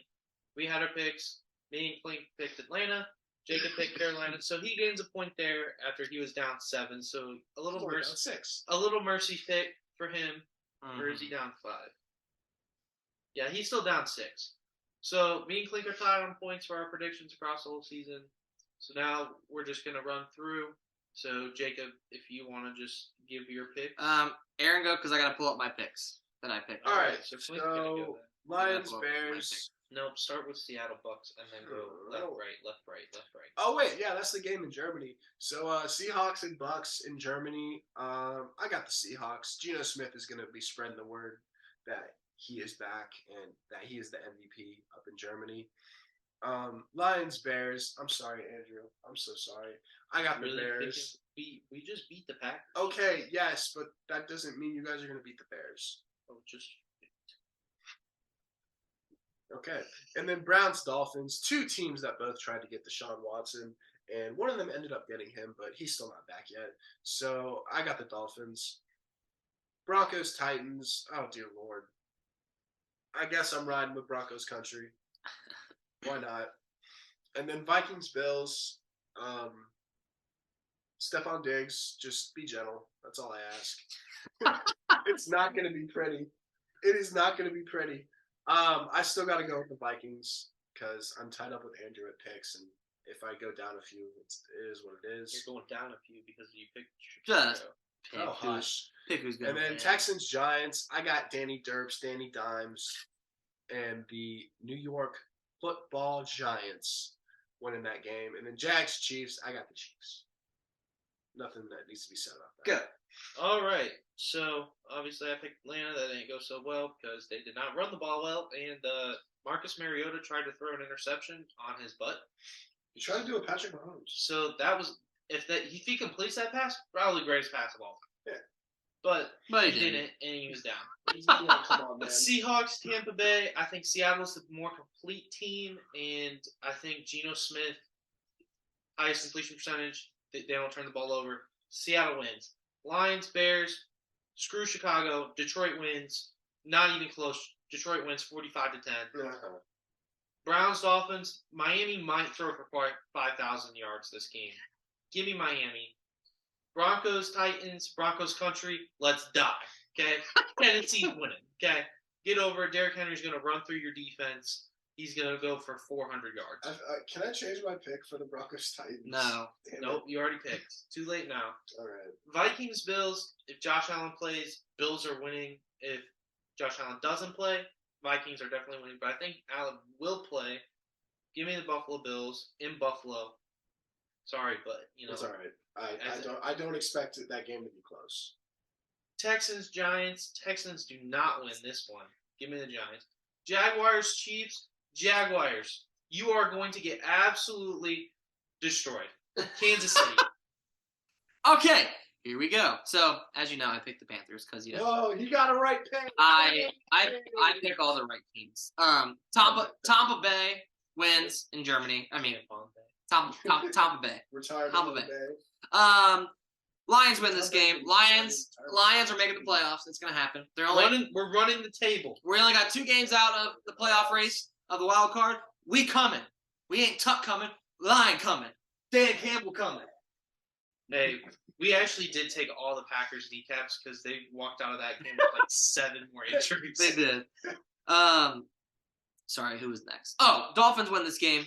Speaker 2: we had our picks. Me and Clink picked Atlanta. Jacob picked Carolina. So he gains a point there after he was down 7. So a little
Speaker 3: Down
Speaker 2: mercy,
Speaker 3: 6.
Speaker 2: a little mercy pick for him. Or is he down 5? Yeah, he's still down 6. So me and Clink are tied on points for our predictions across the whole season. So now we're just gonna run through. So Jacob, if you want to just give your pick.
Speaker 1: Aaron, go because I gotta pull up my picks that I picked.
Speaker 3: All right.
Speaker 2: So Clink's gonna go
Speaker 3: So
Speaker 2: then.
Speaker 3: Lions,
Speaker 1: Yeah,
Speaker 3: Bears.
Speaker 2: Nope, start with Seattle Bucks and then go left, right, left, right, left, right.
Speaker 3: Oh wait, yeah, that's the game in Germany. So Seahawks and Bucks in Germany. I got the Seahawks. Geno Smith is gonna be spreading the word that he is back and that he is the MVP up in Germany. Lions, Bears. I'm sorry, Andrew. I'm so sorry. I got the Bears.
Speaker 2: We just beat the Packers.
Speaker 3: Okay, yes, but that doesn't mean you guys are gonna beat the Bears.
Speaker 2: Oh, just
Speaker 3: Okay. And then Browns, Dolphins, 2 teams that both tried to get Deshaun Watson, and one of them ended up getting him, but he's still not back yet. So I got the Dolphins. Broncos, Titans. Oh, dear Lord. I guess I'm riding with Broncos country. Why not? And then Vikings, Bills. Stephon Diggs, just be gentle. That's all I ask. It's not going to be pretty. It is not going to be pretty. I still got to go with the Vikings because I'm tied up with Andrew at picks, and if I go down a few, it is what it is.
Speaker 2: You're going down a few because you picked
Speaker 1: Just
Speaker 2: Chicago.
Speaker 1: pick
Speaker 3: hush.
Speaker 1: Pick who's gonna
Speaker 3: And then
Speaker 1: win.
Speaker 3: Texans, Giants. I got Danny Derps, Danny Dimes, and the New York Football Giants winning that game. And then Jags, Chiefs. I got the Chiefs. Nothing that needs to be said about that.
Speaker 1: Good.
Speaker 2: All right. So obviously I picked Atlanta. That didn't go so well because they did not run the ball well, and Marcus Mariota tried to throw an interception on his butt.
Speaker 3: You try to do a Patrick Mahomes.
Speaker 2: So that was if he completes that pass, probably the greatest pass of all time.
Speaker 3: Yeah.
Speaker 2: But
Speaker 1: he
Speaker 2: he
Speaker 1: didn't.
Speaker 2: didn't, and he was down.
Speaker 3: Come on, man.
Speaker 2: Seahawks, Tampa Bay. I think Seattle's the more complete team, and I think Geno Smith, highest completion percentage. They don't turn the ball over. Seattle wins. Lions, Bears. Screw Chicago. Detroit wins. Not even close. Detroit wins 45-10.
Speaker 3: Uh-huh.
Speaker 2: Browns, Dolphins. Miami might throw for 5,000 yards this game. Give me Miami. Broncos, Titans. Broncos country. Let's die. Okay? Tennessee's winning. Okay? Get over it. Derrick Henry's going to run through your defense. He's going to go for 400 yards.
Speaker 3: Can I change my pick for the Broncos Titans?
Speaker 1: No.
Speaker 2: Nope, you already picked. Too late now.
Speaker 3: All right.
Speaker 2: Vikings, Bills. If Josh Allen plays, Bills are winning. If Josh Allen doesn't play, Vikings are definitely winning. But I think Allen will play. Give me the Buffalo Bills in Buffalo. Sorry, but
Speaker 3: It's all right. I don't expect that game to be close.
Speaker 2: Texans, Giants. Texans do not win this one. Give me the Giants. Jaguars, Chiefs. Jaguars. You are going to get absolutely destroyed. Kansas City.
Speaker 1: Okay, here we go. So, as you know, I picked the Panthers because
Speaker 3: Oh, you got a right pick.
Speaker 1: I pick all the right teams. Tampa Bay wins in Germany. I mean, Tampa Bay.
Speaker 3: Retirement
Speaker 1: Tampa
Speaker 3: of the
Speaker 1: Bay.
Speaker 3: day.
Speaker 1: Lions win this game. Lions are making the playoffs. It's gonna happen.
Speaker 2: We're running the table.
Speaker 1: We only got 2 games out of the playoff race of the wild card. We coming. We ain't Tuck coming. Lion coming. Dan Campbell coming.
Speaker 2: Hey, we actually did take all the Packers kneecaps because they walked out of that game with like 7 more injuries.
Speaker 1: They did. Sorry, who was next? Oh, Dolphins win this game.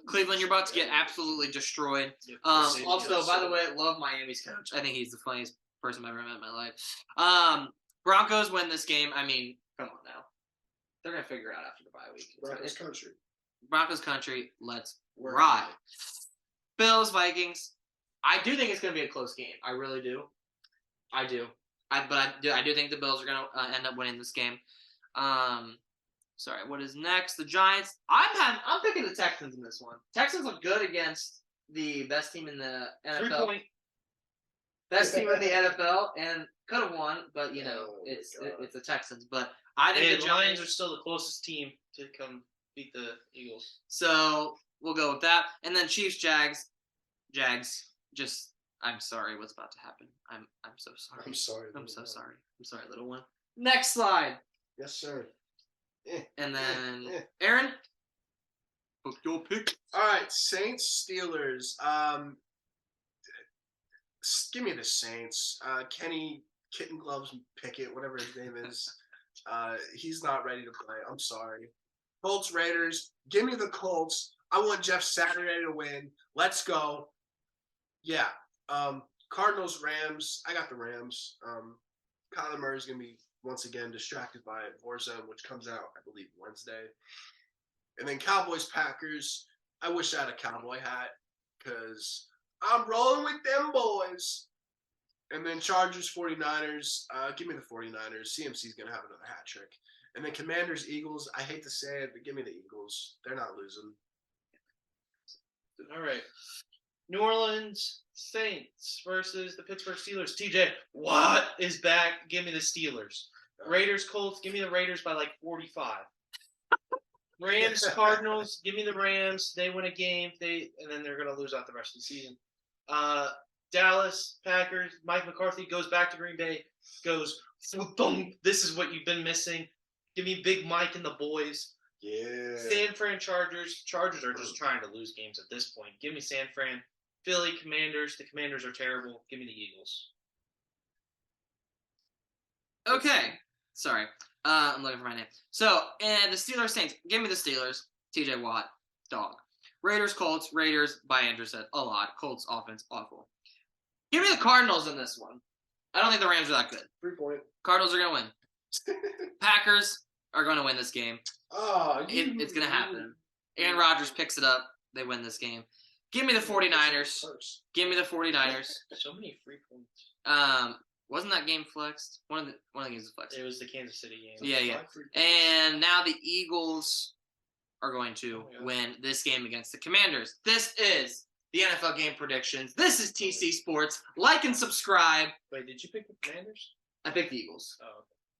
Speaker 1: Cleveland, you're about to get absolutely destroyed.
Speaker 2: Yep.
Speaker 1: Also, by the way, love Miami's coach. I think he's the funniest person I've ever met in my life. Broncos win this game. I mean, come on now. They're going to figure it out after the bye week.
Speaker 3: Broncos country.
Speaker 1: Broncos country, let's ride. Bills, Vikings. I do think it's going to be a close game. I really do. I do. I do think the Bills are going to end up winning this game. Sorry, what is next? The Giants. I'm picking the Texans in this one. Texans look good against the best team in the NFL.
Speaker 2: 3-point.
Speaker 1: Best team in the NFL, and could have won, but it's the Texans. But I think the
Speaker 2: Lions are still the closest team to come beat the Eagles.
Speaker 1: So we'll go with that, and then Chiefs, Jags. Just I'm sorry, what's about to happen? I'm so sorry.
Speaker 3: I'm sorry.
Speaker 1: I'm so sorry. I'm sorry, little one. Next slide.
Speaker 3: Yes, sir.
Speaker 1: And then Aaron, book your pick.
Speaker 3: All right, Saints, Steelers. Give me the Saints. Kenny Kitten Gloves Pickett, whatever his name is. He's not ready to play. I'm sorry. Colts, Raiders. Give me the Colts. I want Jeff Saturday to win. Let's go. Yeah. Cardinals, Rams. I got the Rams. Kyler Murray's gonna be once again distracted by Warzone, which comes out, I believe, Wednesday. And then Cowboys, Packers. I wish I had a cowboy hat because I'm rolling with them boys. And then Chargers, 49ers. Give me the 49ers. CMC's going to have another hat trick. And then Commanders, Eagles. I hate to say it, but give me the Eagles. They're not losing.
Speaker 2: All right. New Orleans Saints versus the Pittsburgh Steelers. TJ, what is back? Give me the Steelers. Raiders, Colts. Give me the Raiders by like 45. Rams, Cardinals. Give me the Rams. They win a game. And then they're going to lose out the rest of the season. Dallas, Packers. Mike McCarthy goes back to Green Bay. Goes, thump. This is what you've been missing. Give me Big Mike and the boys.
Speaker 3: Yeah.
Speaker 2: San Fran, Chargers. Chargers are just trying to lose games at this point. Give me San Fran. Philly, Commanders. The Commanders are terrible. Give me the Eagles.
Speaker 1: Okay. Sorry. I'm looking for my name. So, and the Steelers, Saints. Give me the Steelers. TJ Watt. Dog. Raiders, Colts. Raiders, by Andrew said, a lot. Colts, offense, awful. Give me the Cardinals in this one. I don't think the Rams are that good.
Speaker 3: 3-point.
Speaker 1: Cardinals are going to win. Packers are going to win this game.
Speaker 3: Oh,
Speaker 1: It's going to happen. Aaron Rodgers picks it up. They win this game. Give me the 49ers. Give me the 49ers.
Speaker 2: So many free points.
Speaker 1: Wasn't that game flexed? One of the games was flexed.
Speaker 2: It was the Kansas City game.
Speaker 1: Yeah. And now the Eagles are going to win this game against the Commanders. This is the NFL game predictions. This is TC Sports. Like and subscribe.
Speaker 2: Wait, did you pick the Commanders?
Speaker 1: I picked the Eagles.
Speaker 2: Oh, okay.